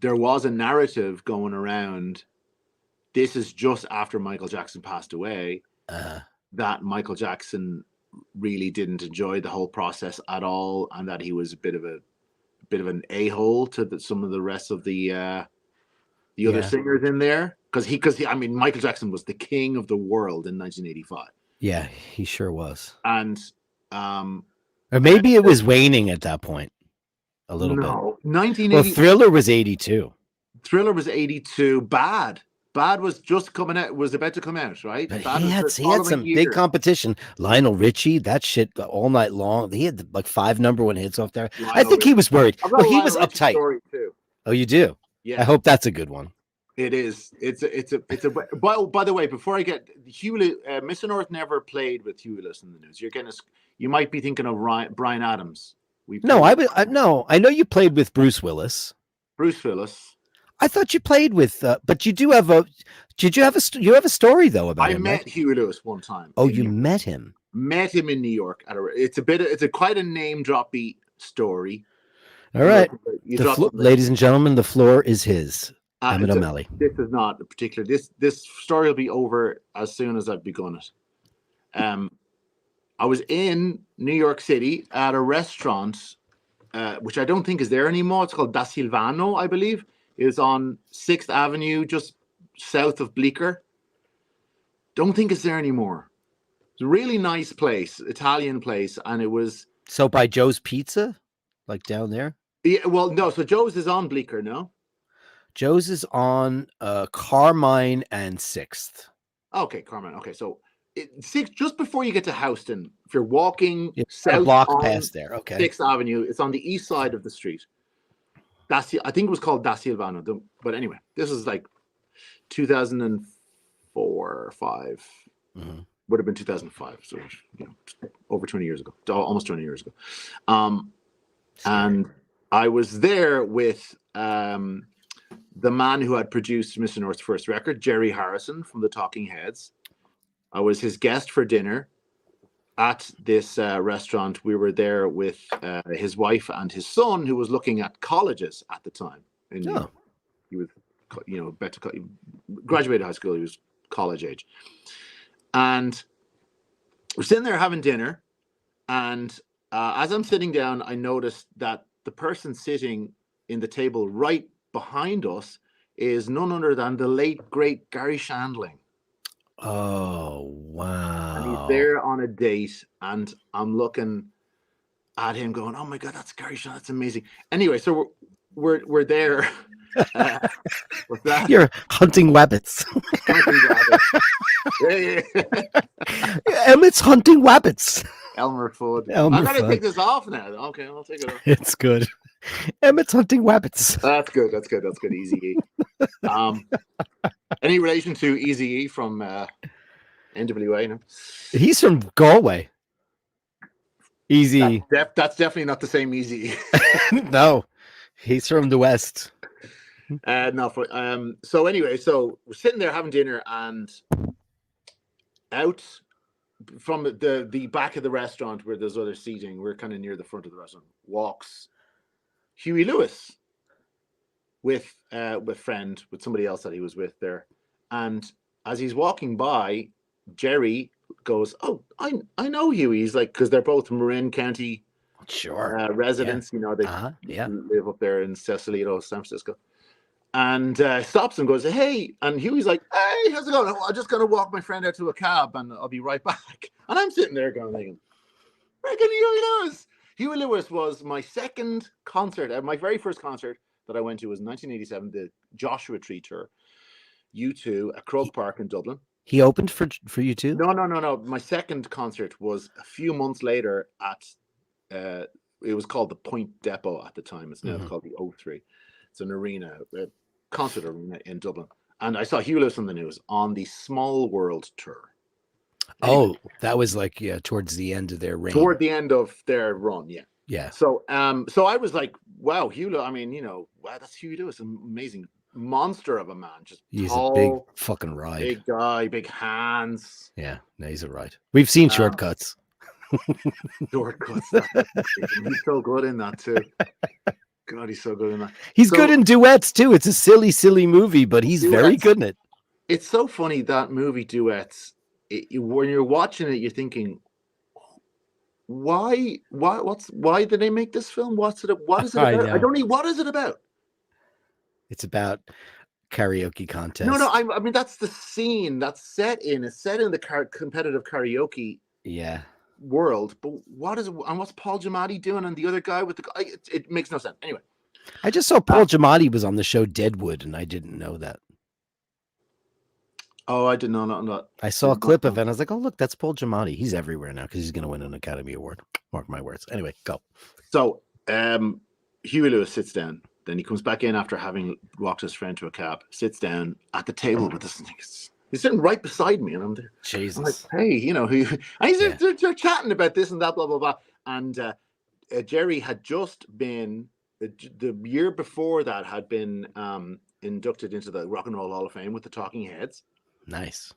There was a narrative going around. This is just after Michael Jackson passed away. That Michael Jackson really didn't enjoy the whole process at all, and that he was a bit of an a-hole to some of the rest of the other singers in there, because I mean, Michael Jackson was the king of the world in 1985. Yeah, he sure was. And or maybe it was waning at that point a little bit. 1980. Well, Thriller was 82. Thriller was 82. Bad was just coming out. Was about to come out, right? But he had some big competition. Lionel Richie, that shit all night long. He had like 5 number 1 hits off there. I think he was worried. Well, he was uptight. Too. Oh, you do? Yeah. I hope that's a good one. It is. It's a. By the way, before I get Mr. North never played with Huey Lewis in the News. You might be thinking of Brian Adams. I know you played with Bruce Willis. Bruce Willis. I thought you played with, but you do have a. You have a story though about him. I met Huey Lewis one time. Oh, you met him? Met him in New York. It's quite a name droppy story. All right, ladies and gentlemen, the floor is his. Emmett O'Malley. This is not a particular. This story will be over as soon as I've begun it. I was in New York City at a restaurant, which I don't think is there anymore. It's called Da Silvano, I believe. It's on 6th Avenue, just south of Bleecker. Don't think it's there anymore. It's a really nice place, Italian place, and it was... So by Joe's Pizza, like down there? Yeah, well, no, so Joe's is on Bleecker, no? Joe's is on Carmine and 6th. Okay, Carmen. Okay, so just before you get to Houston, if you're walking Yeah, a south block on past there. Okay. 6th Avenue, it's on the east side of the street. I think it was called Da Silvano. But anyway, this is like 2004 or 5. Mm-hmm. Would have been 2005. So, over 20 years ago, almost 20 years ago. And I was there with the man who had produced Mr. North's first record, Jerry Harrison from the Talking Heads. I was his guest for dinner at this restaurant. We were there with his wife and his son, who was looking at colleges at the time. And he was, about to graduated high school. He was college age. And we're sitting there having dinner. And as I'm sitting down, I noticed that the person sitting in the table right behind us is none other than the late, great Gary Shandling. Oh, wow. And he's there on a date, and I'm looking at him going, oh my God, that's Gary Shandling. That's amazing. Anyway, so we're there. What's that? You're hunting rabbits. Yeah. Emmett's hunting rabbits. Elmer Fudd. Elmer I gotta Fudd. take this off now. Okay, I'll take it off. It's good. Emmett's hunting rabbits. That's good. Easy E. Any relation to Easy E from NWA? No? He's from Galway. Easy. That's definitely not the same Easy E. No, he's from the West. So anyway, so we're sitting there having dinner, and out from the back of the restaurant where there's other seating, we're kind of near the front of the restaurant, walks Huey Lewis with somebody else that he was with there. And as he's walking by, Jerry goes, oh, I know Huey. He's like, because they're both Marin County residents, they live up there in Sausalito, San Francisco. And stops and goes, hey. And Huey's like, hey, how's it going? I'm just going to walk my friend out to a cab and I'll be right back. And I'm sitting there going, freaking Huey Lewis. Huey Lewis was my second concert. My very first concert that I went to was in 1987, the Joshua Tree Tour, U2 at Croke Park in Dublin. He opened for you too? No. My second concert was a few months later at, it was called the Point Depot at the time. It's now called the O3. It's an arena, a concert arena in Dublin. And I saw Huey Lewis on the news on the Small World Tour. Oh, that was like, towards the end of their reign. Toward the end of their run, yeah. Yeah. So I was like, wow, Huey Lewis, wow, that's Huey Lewis, an amazing monster of a man. Just he's tall, a big fucking ride. Big guy, big hands. Yeah, no, he's a ride. We've seen Shortcuts. Shortcuts. He's so good in that too. God, he's so good in that. He's good in duets too. It's a silly, silly movie, but he's very good in it. It's so funny, that movie Duets. When you're watching it, you're thinking, why did they make this film? What is it about? I don't know. What is it about? It's about karaoke contest. No, I mean that's the scene that's set in. It's set in the competitive karaoke. Yeah. World, but what is it, and what's Paul Giamatti doing, and the other guy with it makes no sense. Anyway, I just saw Paul Giamatti was on the show Deadwood, and I didn't know that. Oh, I didn't know that. I saw a clip of it, and I was like, oh look, that's Paul Giamatti. He's everywhere now because he's going to win an Academy Award. Mark my words. Anyway, go. So Huey Lewis sits down, then he comes back in after having walked his friend to a cab, sits down at the table with this. He's sitting right beside me, and I'm there. Jesus. I'm like, hey, they're chatting about this and that, blah, blah, blah. And Jerry had just been, the year before that, had been inducted into the Rock and Roll Hall of Fame with the Talking Heads. Nice.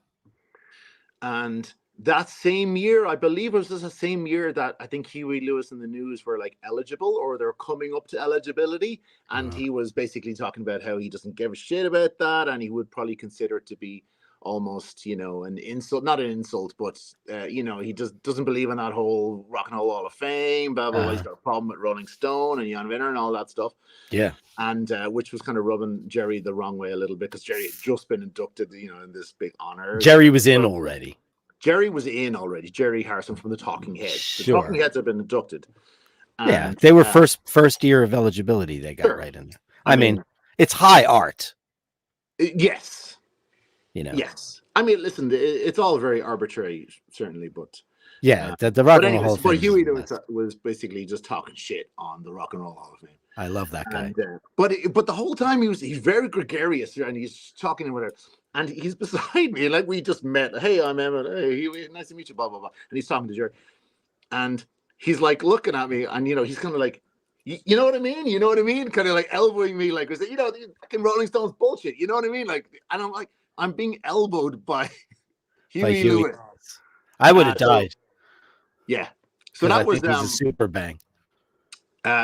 And that same year, I believe it was the same year that I think Huey Lewis and the News were like eligible, or they're coming up to eligibility. And he was basically talking about how he doesn't give a shit about that, and he would probably consider it to be almost, an insult, not an insult, but he just doesn't believe in that whole Rock and Roll Hall of Fame, blah blah blah. He's got a problem with Rolling Stone and Jan Winter and all that stuff. Yeah. And which was kind of rubbing Jerry the wrong way a little bit, because Jerry had just been inducted, in this big honor. Jerry was in already. Jerry was in already. Jerry Harrison from the Talking Heads. Sure. The Talking Heads have been inducted. And, they were first year of eligibility. They got right in there. I mean, it's high art. Yes. Yes. I mean, listen, it's all very arbitrary, certainly, but yeah, the Rock and Roll Hall of Fame. But Huey was basically just talking shit on the Rock and Roll Hall of Fame. I love that guy. And, but the whole time he's very gregarious, and he's talking and whatever. And he's beside me, like we just met. Hey, I'm Emmett. Hey, Huey, nice to meet you. Blah blah blah. And he's talking to Jerry, and he's like looking at me, and he's kind of like, you know what I mean? You know what I mean? Kind of like elbowing me, like, the fucking Rolling Stones bullshit. You know what I mean? Like, and I'm like, I'm being elbowed by Huey Lewis. I would have died. Yeah. So that was he's a super bang.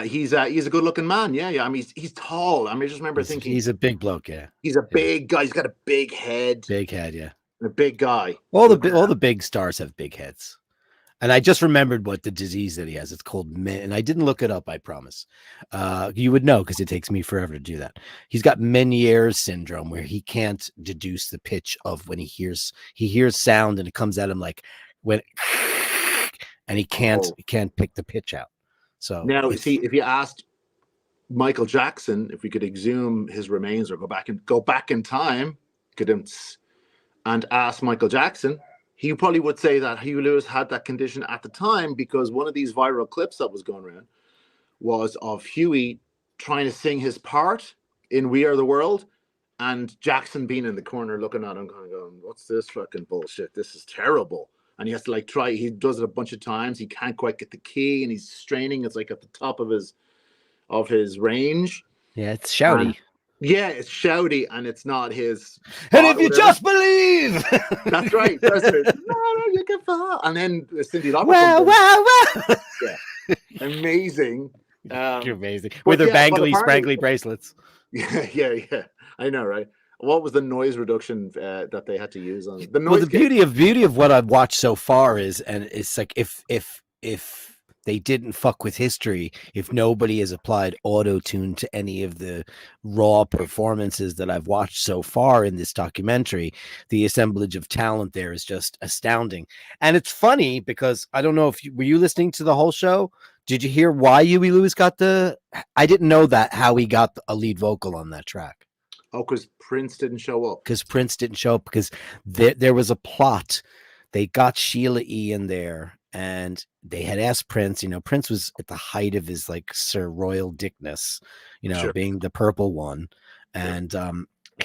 He's a good looking man. Yeah. I mean, he's tall. I mean, I just remember thinking he's a big bloke. Yeah. He's a big guy. He's got a big head. Big head. Yeah. A big guy. All the big stars have big heads. And I just remembered what the disease that he has. It's called and I didn't look it up, I promise. You would know because it takes me forever to do that. He's got Meniere's syndrome, where he can't deduce the pitch of when he hears sound, and it comes at him like when, and he can't pick the pitch out. So now, see, if you asked Michael Jackson if we could exhume his remains or go back in time, and ask Michael Jackson, he probably would say that Huey Lewis had that condition at the time, because one of these viral clips that was going around was of Huey trying to sing his part in We Are the World, and Jackson being in the corner looking at him kind of going, what's this fucking bullshit? This is terrible. And he has to try. He does it a bunch of times. He can't quite get the key, and he's straining. It's like at the top of his range. Yeah, it's shouty. It's shouty, and it's not his. And if you just believe, that's right. That's it. No, you can fall. And then Cyndi Lauper. Wow. Yeah, amazing. You're amazing with her bangly, sprangly bracelets. Yeah. I know, right? What was the noise reduction that they had to use on the noise? Well, the beauty of what I've watched so far is, and it's like if they didn't fuck with history, if nobody has applied auto-tune to any of the raw performances that I've watched so far in this documentary, the assemblage of talent there is just astounding. And it's funny because I don't know if were you listening to the whole show? Did you hear why Huey Lewis got I didn't know how he got a lead vocal on that track. Oh, because Prince didn't show up. Because there was a plot. They got Sheila E. in there, and they had asked Prince. Prince was at the height of his Sir Royal Dickness, Sure. being the purple one. And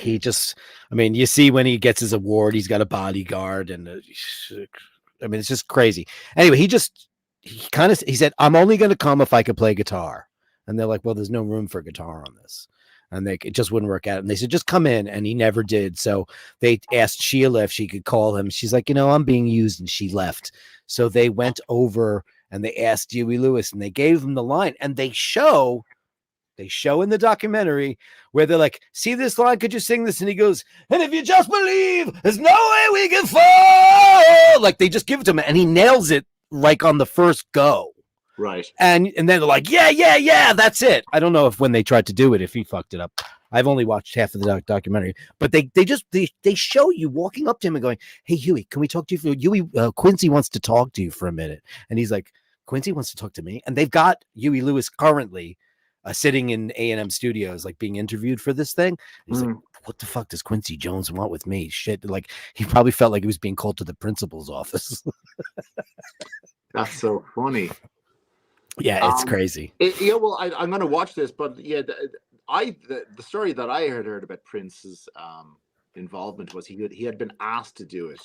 he just, you see when he gets his award, he's got a bodyguard, and it's just crazy. Anyway, he said, I'm only going to come if I could play guitar. And they're like, well, there's no room for guitar on this. And it just wouldn't work out. And they said, just come in. And he never did. So they asked Sheila if she could call him. She's like, I'm being used. And she left. So they went over and they asked Huey Lewis, and they gave him the line. And they show in the documentary where they're like, see this line? Could you sing this? And he goes, and if you just believe, there's no way we can fall. Like they just give it to him. And he nails it on the first go. Right. And then they're like, yeah, that's it. I don't know if when they tried to do it, if he fucked it up. I've only watched half of the documentary, but they show you walking up to him and going, hey, Huey, can we talk to you? Huey, Quincy wants to talk to you for a minute. And he's like, Quincy wants to talk to me. And they've got Huey Lewis currently sitting in A&M Studios, being interviewed for this thing. And he's like, what the fuck does Quincy Jones want with me? Shit. He probably felt like he was being called to the principal's office. That's so funny. Yeah, it's crazy. Well, I'm going to watch this, but yeah, the story that I heard about Prince's involvement was he had been asked to do it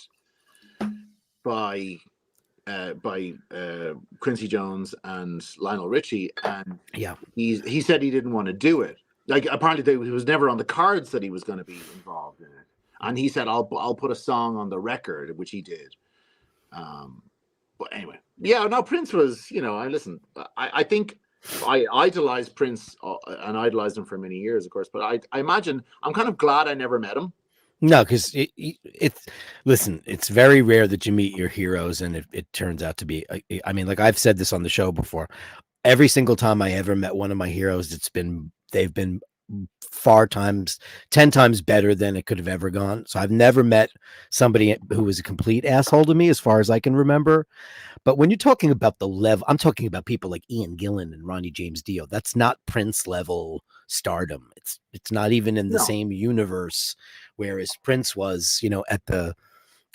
by Quincy Jones and Lionel Richie, and he said he didn't want to do it. Apparently, it was never on the cards that he was going to be involved in it, and he said, "I'll put a song on the record," which he did. But anyway, Prince was, I think I idolized Prince and idolized him for many years, of course, but I imagine I'm kind of glad I never met him, No, because it's listen, it's very rare that you meet your heroes and it turns out to be. I mean, like I've said this on the show before. Every single time I ever met one of my heroes, they've been far times 10 times better than it could have ever gone. So I've never met somebody who was a complete asshole to me, as far as I can remember. But when you're talking about the level, I'm talking about people like Ian Gillan and Ronnie James Dio. That's not Prince level stardom. It's not even in the No, same universe. Whereas Prince was, at the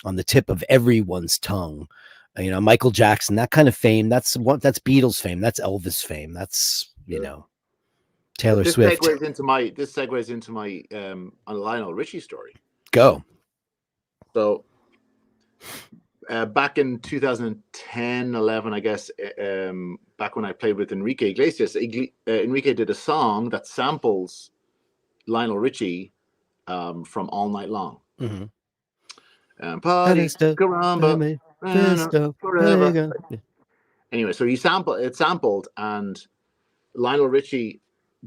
on the tip of everyone's tongue. Michael Jackson, that kind of fame. That's Beatles fame. That's Elvis fame. That's but Taylor Swift. this segues into my Lionel Richie story. Go. So back in 2010, 11, I guess, back when I played with Enrique Iglesias, Enrique did a song that samples Lionel Richie from All Night Long. Mm-hmm. Party, caramba, forever. Anyway, so it sampled, and Lionel Richie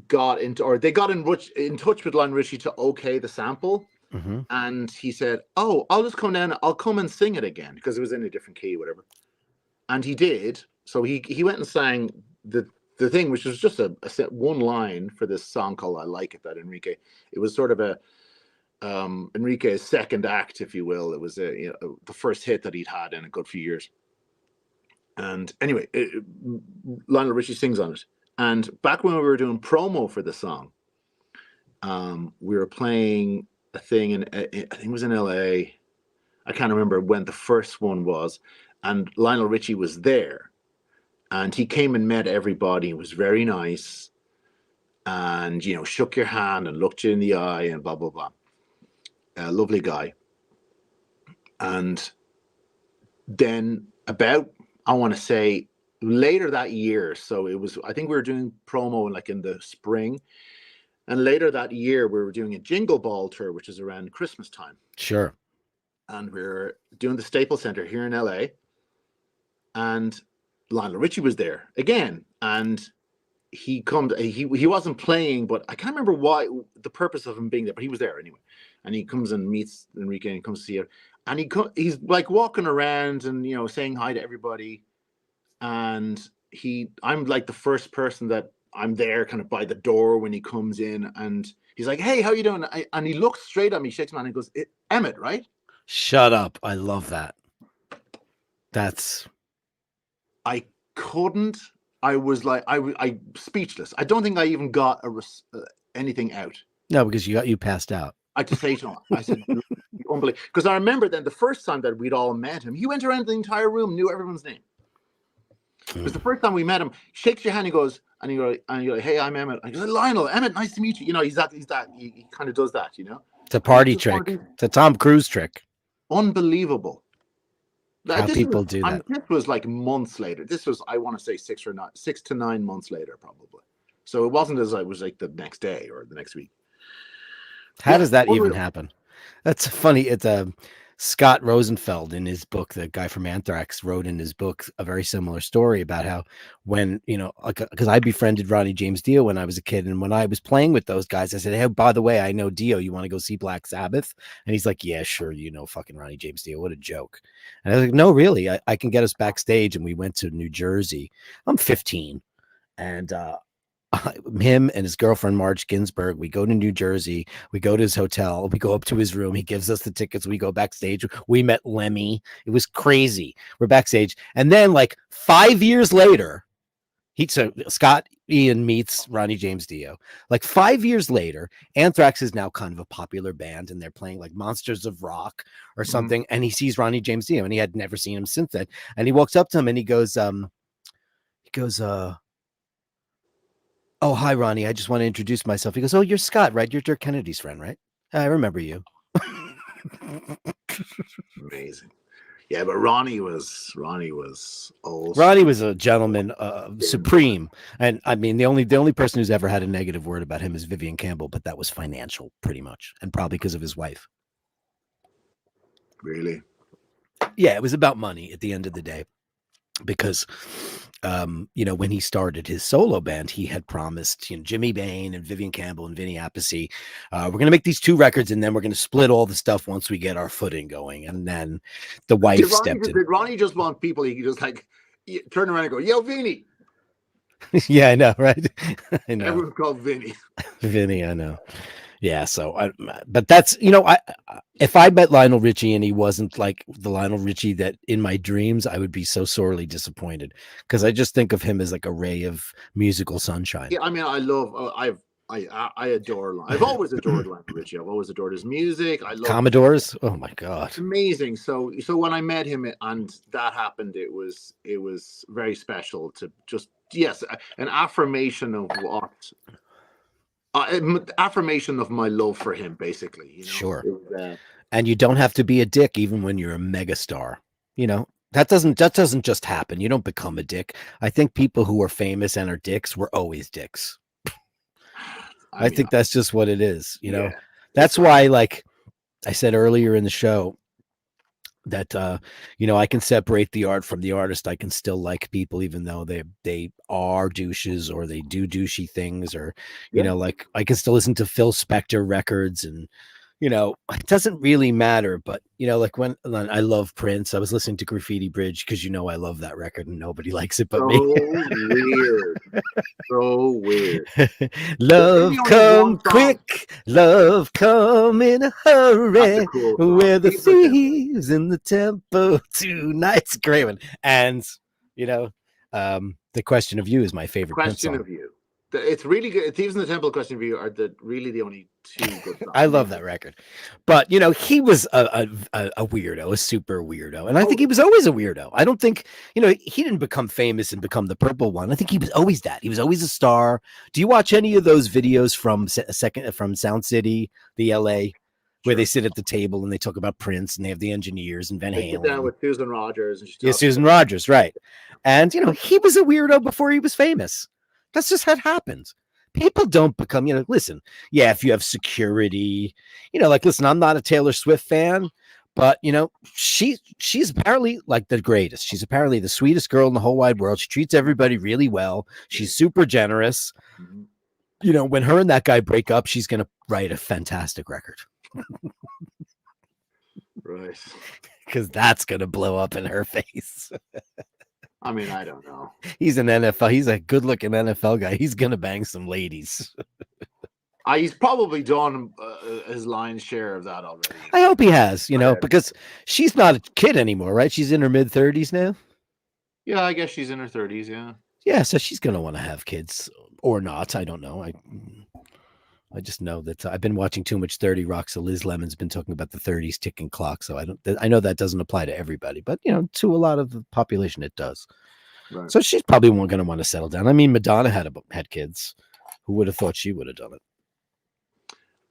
they got in touch with Lionel Richie to okay the sample. Mm-hmm. And he said, "Oh, I'll just come down. I'll come and sing it again because it was in a different key, whatever." And he did. So he went and sang the thing, which was just a one line for this song called "I Like It." That Enrique. It was sort of a Enrique's second act, if you will. It was the first hit that he'd had in a good few years. And anyway, Lionel Richie sings on it. And back when we were doing promo for the song, we were playing a thing I think it was in LA. I can't remember when the first one was, and Lionel Richie was there, and he came and met everybody. It was very nice, and shook your hand and looked you in the eye and blah blah blah. A lovely guy. And then about, I want to say, later that year, so it was, I think we were doing promo like in the spring. And later that year, we were doing a Jingle Ball tour, which is around Christmas time. Sure. And we were doing the Staples Center here in LA. And Lionel Richie was there again. And he wasn't playing, but I can't remember why, the purpose of him being there, but he was there anyway. And he comes and meets Enrique and comes to see it. And he's like walking around and, saying hi to everybody. And I'm like the first person that I'm there kind of by the door when he comes in, and he's like, "Hey, how you doing?" And he looks straight at me, shakes my hand, and goes, "Emmett, right?" Shut up. I love that. I couldn't. I was like, I speechless. I don't think I even got anything out. No, because you passed out. I just say to him, I said, "Unbelievable." Because I remember then the first time that we'd all met him, he went around the entire room, knew everyone's name. It was the first time we met him. Shakes your hand, he goes, and you're like, "Hey, I'm Emmett." I go, "Lionel, Emmett, nice to meet you." He's that. He kind of does that, It's a party trick. It's a Tom Cruise trick. Unbelievable. How people do that. This was like months later. This was, I want to say, 6 to 9 months later, probably. So it wasn't as I was like the next day or the next week. How does that even happen? That's funny. It's Scott Rosenfeld in his book, the guy from Anthrax, wrote in his book a very similar story about how when, because I befriended Ronnie James Dio when I was a kid. And when I was playing with those guys, I said, "Hey, by the way, I know Dio. You want to go see Black Sabbath?" And he's like, "Yeah, sure. Fucking Ronnie James Dio. What a joke." And I was like, "No, really. I can get us backstage." And we went to New Jersey. I'm 15. And him and his girlfriend Marge Ginsburg, we go to New Jersey, we go to his hotel, we go up to his room, he gives us the tickets, we go backstage, we met Lemmy. It was crazy. We're backstage, and then like 5 years later, Scott Ian meets Ronnie James Dio. Like 5 years later, Anthrax is now kind of a popular band, and they're playing like Monsters of Rock or something. Mm-hmm. And he sees Ronnie James Dio, and he had never seen him since then. And he walks up to him and he goes, "Oh, hi, Ronnie. I just want to introduce myself." He goes, "Oh, you're Scott, right? You're Dirk Kennedy's friend, right? I remember you." Amazing. Yeah, but Ronnie was old. Ronnie was a gentleman, supreme. And I mean, the only person who's ever had a negative word about him is Vivian Campbell, but that was financial, pretty much, and probably because of his wife. Really? Yeah, it was about money at the end of the day. because when he started his solo band, he had promised Jimmy Bain and Vivian Campbell and Vinny Appice, we're going to make these 2 records and then we're going to split all the stuff once we get our footing going. And then the wife stepped in. Did Ronnie just want people he could just like turn around and go, "Yo, Vinny"? Yeah, I know, right? I know. Everyone's called Vinny. Vinny, I know. Yeah, so but that's if I met Lionel Richie and he wasn't like the Lionel Richie that in my dreams, I would be so sorely disappointed because I just think of him as like a ray of musical sunshine. Yeah, I mean, I love. I adore. I've always adored Lionel Richie. I've always adored his music. I love Commodores. Oh my god, it's amazing. So when I met him and that happened, it was very special to just an affirmation of what. Affirmation of my love for him, basically. Sure. And you don't have to be a dick even when you're a megastar. That doesn't just happen. You don't become a dick. I think people who are famous and are dicks were always dicks. I think that's just what it is. That's why, like I said earlier in the show, that I can separate the art from the artist. I can still like people even though they are douches or they do douchey things, or like I can still listen to Phil Spector records, and it doesn't really matter. But like when I love Prince, I was listening to Graffiti Bridge because I love that record and nobody likes it but me. Weird. So weird. Love come quick, love come in a hurry. We're the thieves in the temple tonight's great one. And the Question of You is my favorite. Question of You. It's really good. Thieves in the Temple, Question of You are really the only 2 good songs. I love that record. But he was a weirdo, a super weirdo. And I think he was always a weirdo. I don't think, he didn't become famous and become the purple one. I think he was always that. He was always a star. Do you watch any of those videos from Sound City, the LA, where they sit at the table and they talk about Prince and they have the engineers and Van Halen? They sit down with Susan Rogers. And Susan Rogers, right. And, he was a weirdo before he was famous. That's just how it happens. People don't become, listen, if you have security, listen, I'm not a Taylor Swift fan, but, she's apparently like the greatest. She's apparently the sweetest girl in the whole wide world. She treats everybody really well. She's super generous. When her and that guy break up, she's going to write a fantastic record. Right. Because that's going to blow up in her face. I mean, I don't know. He's an NFL. He's a good-looking NFL guy. He's gonna bang some ladies. He's probably done his lion's share of that already. I hope he has. Because she's not a kid anymore, right? She's in her mid-30s now. Yeah, I guess she's in her 30s. Yeah. Yeah, so she's gonna want to have kids or not. I don't know. I just know that I've been watching too much 30 Rock. So Liz Lemon's been talking about the 30s ticking clock. So I know that doesn't apply to everybody, but to a lot of the population, it does. Right. So she's probably going to want to settle down. I mean, Madonna had kids. Who would have thought she would have done it?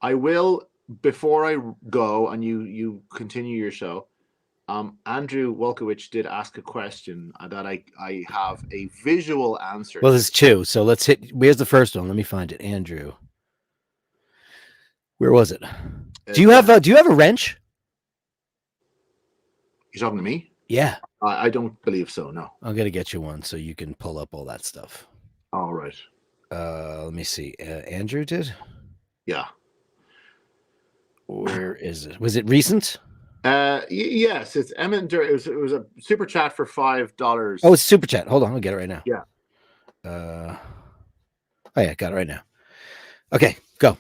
I will, before I go and you continue your show, Andrew Wolkowicz did ask a question that I have a visual answer. Well, there's 2. So let's hit. Where's the first one? Let me find it. Andrew. Where was it? Do you have a wrench? You're talking to me? Yeah. I don't believe so. No. I'm gonna get you one so you can pull up all that stuff. All right. Let me see. Andrew did. Yeah. Where is it? Was it recent? Yes, it's Emmett. It was a super chat for $5. Oh, it's super chat. Hold on, I'll get it right now. Yeah. Oh yeah, got it right now. Okay, go.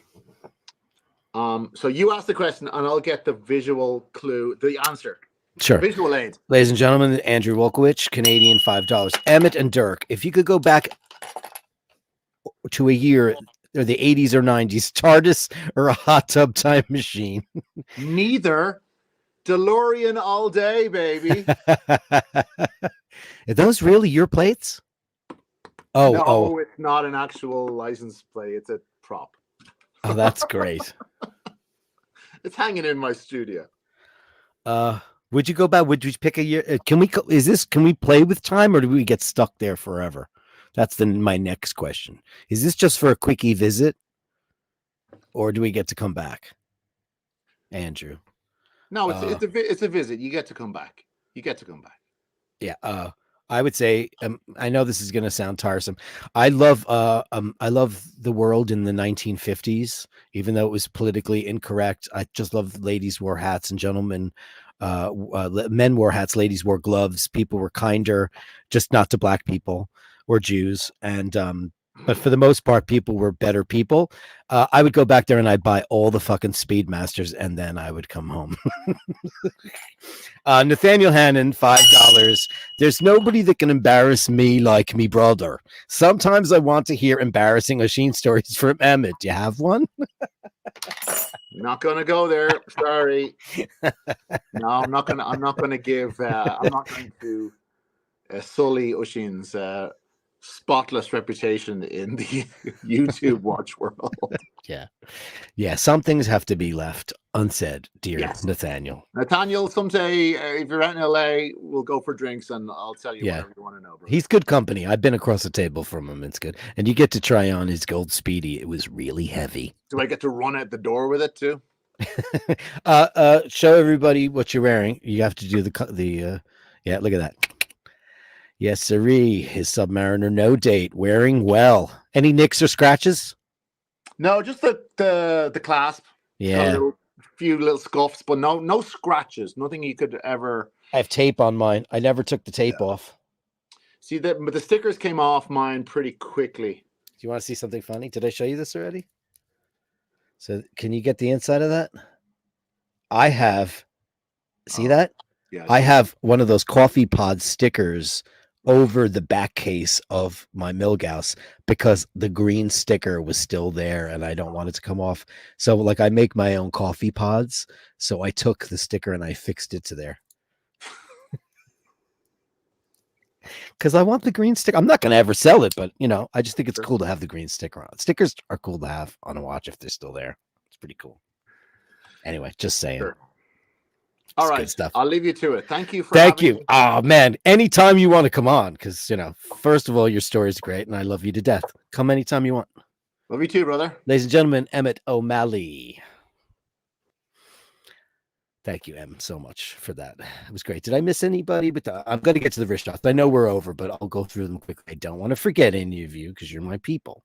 So you ask the question, and I'll get the visual clue, the answer. Sure. Visual aid. Ladies and gentlemen, Andrew Wolkowicz, Canadian, $5. Emmett and Dirk, if you could go back to a year, or the 80s or 90s, TARDIS or a hot tub time machine? Neither. DeLorean all day, baby. Are those really your plates? No, it's not an actual license plate. It's a prop. Oh, that's great. It's hanging in my studio. Would you go back? Would you pick a year? Can we play with time, or do we get stuck there forever? That's my next question. Is this just for a quickie visit, or do we get to come back? Andrew. No, it's a visit. You get to come back. Yeah. I would say, I know this is going to sound tiresome. I love the world in the 1950s, even though it was politically incorrect. I just love ladies wore hats and gentlemen, men wore hats, ladies wore gloves. People were kinder, just not to black people or Jews. And, but for the most part, people were better people. I would go back there and I'd buy all the fucking Speedmasters and then I would come home. Nathaniel Hannon, $5. There's nobody that can embarrass me like me brother. Sometimes I want to hear embarrassing Oisin stories from Emmett. Do you have one? Not gonna go there. Sorry. No, I'm not gonna. I'm not gonna give. I'm not going to sully Oisin's spotless reputation in the YouTube watch world. Yeah. Some things have to be left unsaid, dear Yes. Nathaniel. Nathaniel, someday if you're out in LA, we'll go for drinks and I'll tell you whatever you want to know, bro. He's good company. I've been across the table from him. It's good. And you get to try on his gold Speedy. It was really heavy. Do I get to run out the door with it too? Show everybody what you're wearing. You have to do yeah, look at that. Yes, sirree. His Submariner, no date, wearing well. Any nicks or scratches? No, just the clasp. Yeah. A few little scuffs, but no scratches. Nothing you could ever. I have tape on mine. I never took the tape off. See that, but the stickers came off mine pretty quickly. Do you want to see something funny? Did I show you this already? So can you get the inside of that? I have. See that? Yeah. I have one of those coffee pod stickers over the back case of my Milgauss because the green sticker was still there and I don't want it to come off. So like I make my own coffee pods. So I took the sticker and I fixed it to there. Because I want the green sticker. I'm not going to ever sell it, but I just think it's cool to have the green sticker on. Stickers are cool to have on a watch if they're still there. It's pretty cool. Anyway, just saying. Sure. All right, stuff. I'll leave you to it. Thank you for Thank you. Oh man, anytime you want to come on, because first of all, your story is great, and I love you to death. Come anytime you want. Love you too, brother. Ladies and gentlemen, Emmett O'Malley. Thank you, Em, so much for that. It was great. Did I miss anybody? But I'm going to get to the wrist shots. I know we're over, but I'll go through them quickly. I don't want to forget any of you because you're my people.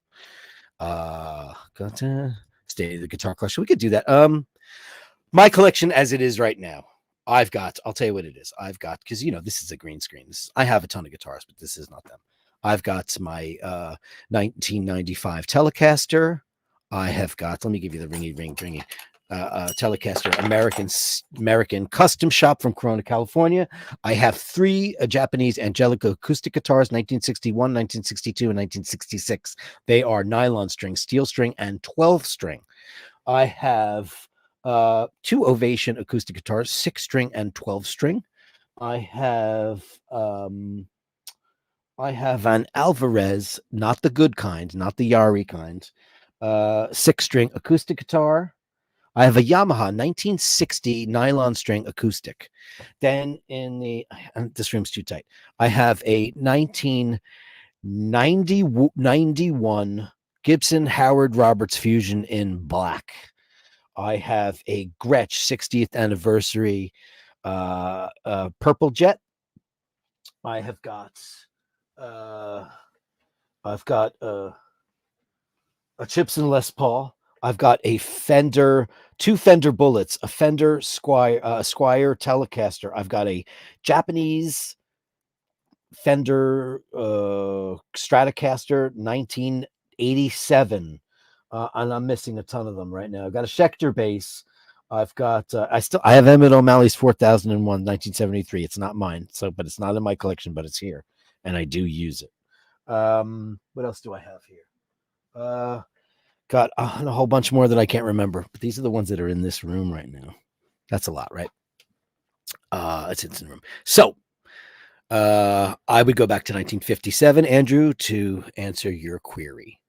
Got to stay the guitar collection. We could do that. My collection as it is right now. I'll tell you what it is. I've got, because this is a green screen. I have a ton of guitars, but this is not them. I've got my 1995 Telecaster. I have got, let me give you the ringy Telecaster American custom shop from Corona, California. I have 3 Japanese Angelica acoustic guitars, 1961, 1962, and 1966. They are nylon string, steel string, and 12 string. I have 2 Ovation acoustic guitars, 6 string and 12 string. I have an Alvarez, not the good kind, not the Yari kind, 6 string acoustic guitar. I have a Yamaha 1960 nylon string acoustic. Then this room's too tight. I have a 1991 Gibson Howard Roberts Fusion in black. I have a Gretsch 60th anniversary purple jet. I have got a Gibson Les Paul. I've got a Fender, 2 Fender Bullets, a Fender Squire Telecaster. I've got a Japanese Fender Stratocaster 1987. And I'm missing a ton of them right now. I've got a Schecter bass. I've got I have Emmett O'Malley's 4001 1973. It's not mine, but it's not in my collection, but it's here, and I do use it. What else do I have here? Got a whole bunch more that I can't remember, but these are the ones that are in this room right now. That's a lot, right? It's in the room. So I would go back to 1957, Andrew, to answer your query.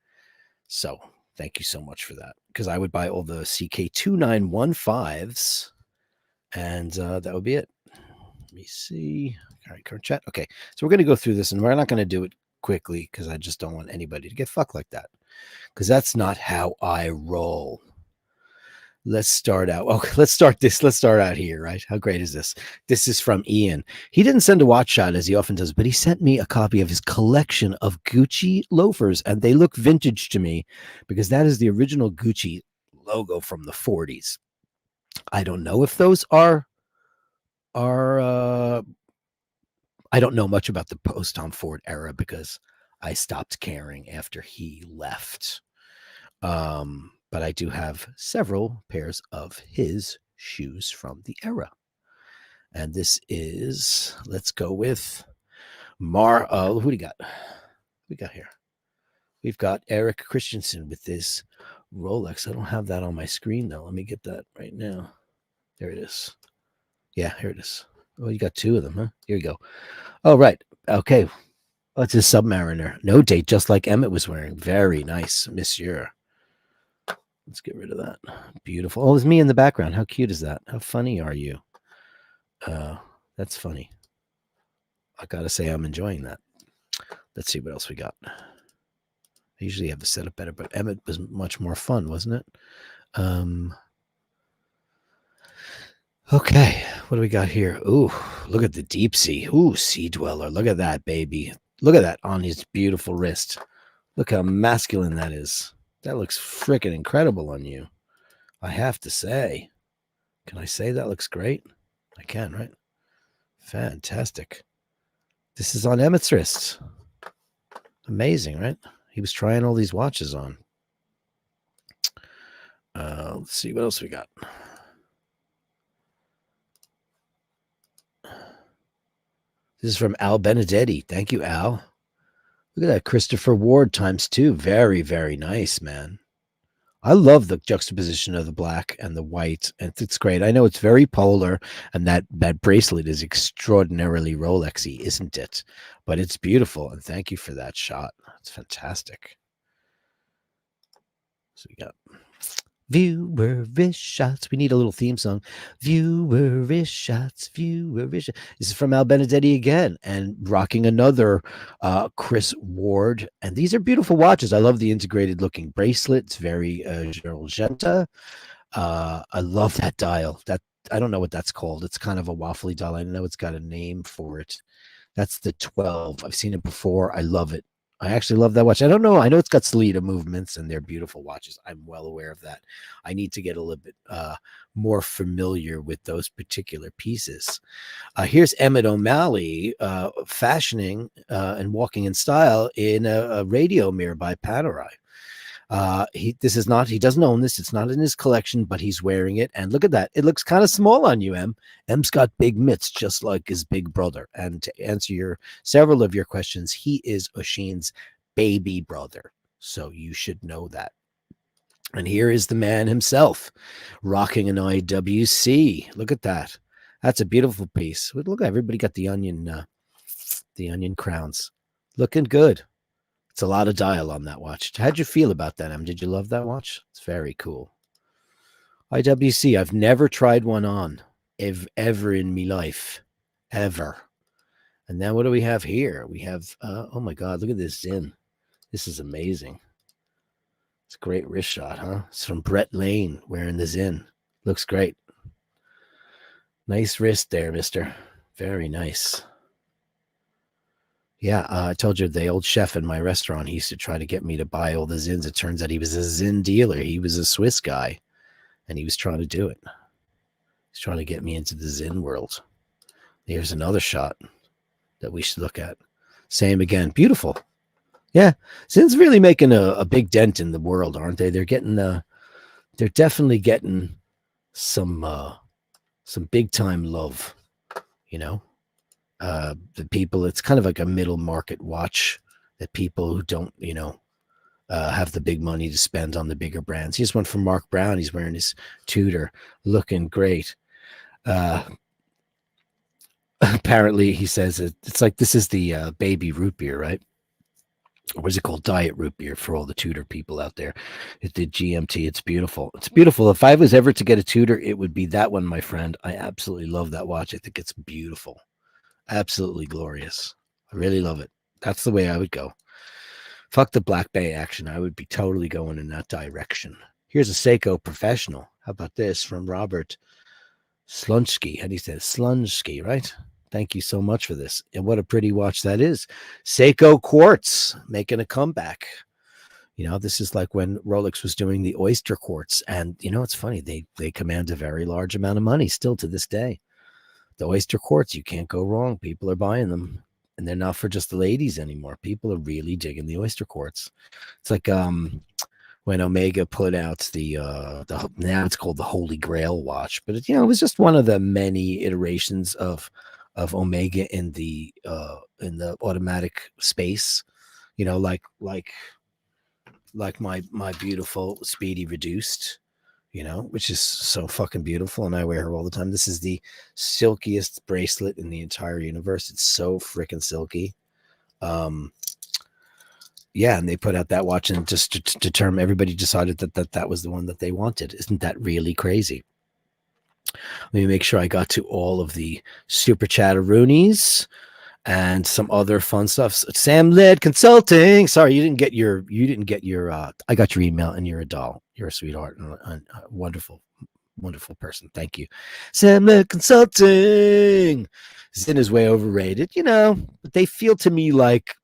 So thank you so much for that, because I would buy all the CK2915s, and that would be it. Let me see. All right, current chat. Okay, so we're going to go through this, and we're not going to do it quickly because I just don't want anybody to get fucked like that, because that's not how I roll. Let's start out. Oh, let's start this. Let's start out here, right? How great is this? This is from Ian. He didn't send a watch shot as he often does, but he sent me a copy of his collection of Gucci loafers, and they look vintage to me because that is the original Gucci logo from the 40s. I don't know if those are I don't know much about the post Tom Ford era because I stopped caring after he left. But I do have several pairs of his shoes from the era. And this is, let's go with who do we got? We got here. We've got Eric Christensen with this Rolex. I don't have that on my screen though. Let me get that right now. There it is. Yeah, here it is. Oh, you got two of them, huh? Here you go. Oh, right. Okay. Oh, it's a Submariner. No date, just like Emmett was wearing. Very nice, monsieur. Let's get rid of that. Beautiful. Oh, it's me in the background. How cute is that? How funny are you? That's funny. I gotta say, I'm enjoying that. Let's see what else we got. I usually have the setup better, but Emmett was much more fun, wasn't it? Okay, what do we got here? Ooh, look at the deep sea. Ooh, Sea Dweller. Look at that, baby. Look at that on his beautiful wrist. Look how masculine that is. That looks freaking incredible on you. I have to say. Can I say that looks great? I can, right? Fantastic. This is on Emmett's wrist. Amazing, right? He was trying all these watches on. Let's see what else we got. This is from Al Benedetti. Thank you, Al. Look at that. Christopher Ward ×2. Very, very nice, man. I love the juxtaposition of the black and the white, and it's great. I know it's very polar, and that bracelet is extraordinarily Rolexy, isn't it? But it's beautiful, and thank you for that shot. It's fantastic. So we got viewer wrist shots. We need a little theme song. Viewer wrist shots. Viewer wrist shots. This is from Al Benedetti again, and rocking another Chris Ward. And these are beautiful watches. I love the integrated looking bracelet. It's very Giorgetta. I love that dial. That I don't know what that's called. It's kind of a waffly dial. I know it's got a name for it. That's the 12. I've seen it before. I love it. I actually love that watch. I don't know. I know it's got Salida movements and they're beautiful watches. I'm well aware of that. I need to get a little bit more familiar with those particular pieces. Here's Emmett O'Malley fashioning and walking in style in a radio mirror by Panerai. He doesn't own this. It's not in his collection, but he's wearing it. And look at that. It looks kind of small on you, Em. Em's got big mitts, just like his big brother. And to answer several of your questions, he is Oshin's baby brother. So you should know that. And here is the man himself rocking an IWC. Look at that. That's a beautiful piece. Look, everybody got the onion crowns. Looking good. It's a lot of dial on that watch. How'd you feel about that, Em? Did you love that watch? It's very cool. IWC, I've never tried one on ever in my life. Ever. And then what do we have here? We have, oh my God, look at this Zin. This is amazing. It's a great wrist shot, huh? It's from Brett Lane wearing the Zin. Looks great. Nice wrist there, mister. Very nice. Yeah, I told you the old chef in my restaurant, he used to try to get me to buy all the Zins. It turns out he was a Zin dealer. He was a Swiss guy, and he was trying to do it. He's trying to get me into the Zin world. Here's another shot that we should look at. Same again. Beautiful. Yeah, Zin's really making a big dent in the world, aren't they? They're definitely getting some big time love, you know. The people, it's kind of like a middle market watch that people who don't, have the big money to spend on the bigger brands. Here's one from Mark Brown. He's wearing his Tudor, looking great. Apparently, he says it's like this is the baby root beer, right? Or what is it called? Diet root beer for all the Tudor people out there. It's the GMT. It's beautiful. It's beautiful. If I was ever to get a Tudor, it would be that one, my friend. I absolutely love that watch. I think it's beautiful. Absolutely glorious. I really love it. That's the way I would go. Fuck the Black Bay action. I would be totally going in that direction. Here's a Seiko Professional. How about this from Robert Slunsky? How do you say it? Slunsky, right? Thank you so much for this. And what a pretty watch that is. Seiko Quartz making a comeback. This is like when Rolex was doing the Oyster Quartz. And, it's funny. They command a very large amount of money still to this day. The Oyster Quartz, you can't go wrong. People are buying them. And they're not for just the ladies anymore. People are really digging the Oyster Quartz. It's like when Omega put out the now it's called the Holy Grail watch, but it was just one of the many iterations of Omega in the automatic space, like my beautiful Speedy Reduced, which is so fucking beautiful, and I wear her all the time. This is the silkiest bracelet in the entire universe. It's so freaking silky. Yeah, and they put out that watch, and just to determine, everybody decided that was the one that they wanted. Isn't that really crazy? Let me make sure I got to all of the super chatteroonies and some other fun stuff. Sam Led Consulting. Sorry, you didn't get your. I got your email, and you're a doll. You're a sweetheart and a wonderful, wonderful person. Thank you, Sam Led Consulting. Zinn is way overrated, but they feel to me like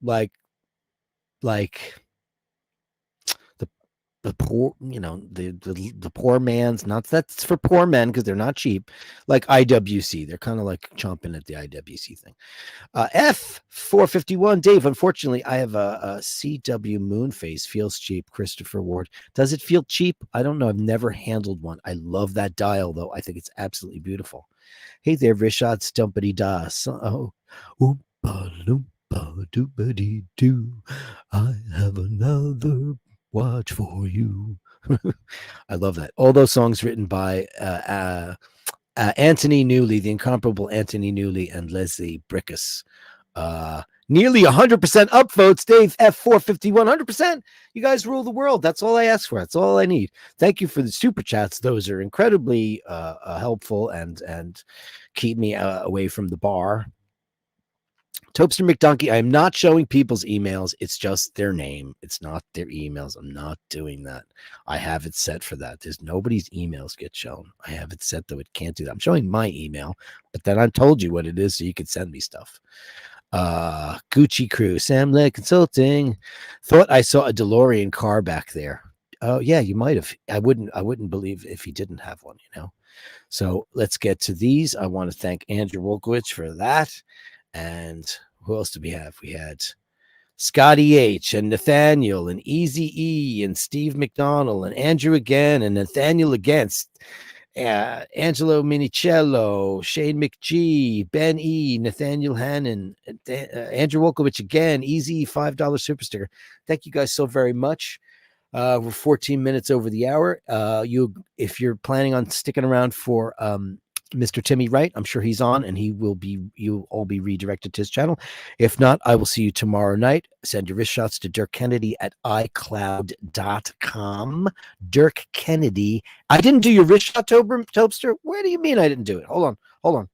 the poor, the poor man's, not that's for poor men because they're not cheap, like IWC. They're kind of like chomping at the IWC thing. F451 Dave, unfortunately I have a CW Moonface. Feels cheap. Christopher Ward. Does it feel cheap? I don't know. I've never handled one. I love that dial though. I think it's absolutely beautiful. Hey there, Rishad Stumpity Das. Oh, oompa loompa doopity doo. I have another watch for you. I love that. All those songs written by Anthony Newley, the incomparable Anthony Newley, and Leslie Brickus. Nearly 100% upvotes. Dave F451, 100%. You guys rule the world. That's all I ask for. That's all I need. Thank you for the super chats. Those are incredibly helpful and keep me away from the bar. Topster McDonkey, I am not showing people's emails. It's just their name. It's not their emails. I'm not doing that. I have it set for that. There's nobody's emails get shown. I have it set though. It can't do that. I'm showing my email, but then I told you what it is so you could send me stuff. Gucci Crew, Sam Led Consulting. Thought I saw a DeLorean car back there. Oh yeah, you might have. I wouldn't believe if he didn't have one, So let's get to these. I want to thank Andrew Wolkowitz for that. And who else did we have? We had Scotty H and Nathaniel and Easy E and Steve McDonald and Andrew again and Nathaniel against Angelo Minicello, Shane McGee, Ben E, Nathaniel Hannon, Andrew Wolkowitz again, Easy $5 super sticker. Thank you guys so very much. We're 14 minutes over the hour. If you're planning on sticking around for Mr. Timmy Wright, I'm sure he's on, and you'll all be redirected to his channel. If not, I will see you tomorrow night. Send your wrist shots to Dirk Kennedy at iCloud.com. Dirk Kennedy. I didn't do your wrist shot, Topster. Where do you mean I didn't do it? Hold on.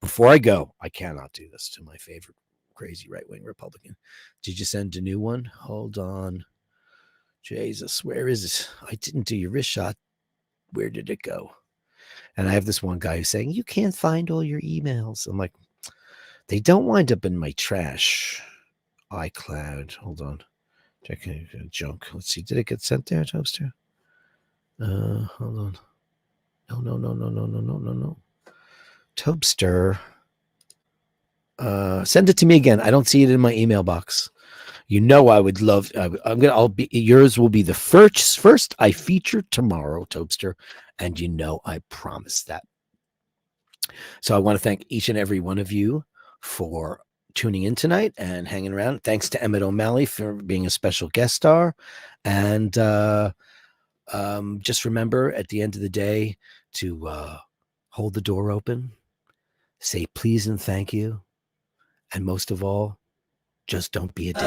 Before I go, I cannot do this to my favorite crazy right-wing Republican. Did you send a new one? Hold on. Jesus, where is it? I didn't do your wrist shot. Where did it go? And I have this one guy who's saying, you can't find all your emails. I'm like, they don't wind up in my trash. iCloud. Hold on. Checking junk. Let's see. Did it get sent there, Toaster? Hold on. No. Toaster. Send it to me again. I don't see it in my email box. I would love. Yours will be the first I feature tomorrow, Toaster, and I promise that. So I want to thank each and every one of you for tuning in tonight and hanging around. Thanks to Emmett O'Malley for being a special guest star, and just remember at the end of the day to hold the door open, say please and thank you, and most of all, just don't be a dick.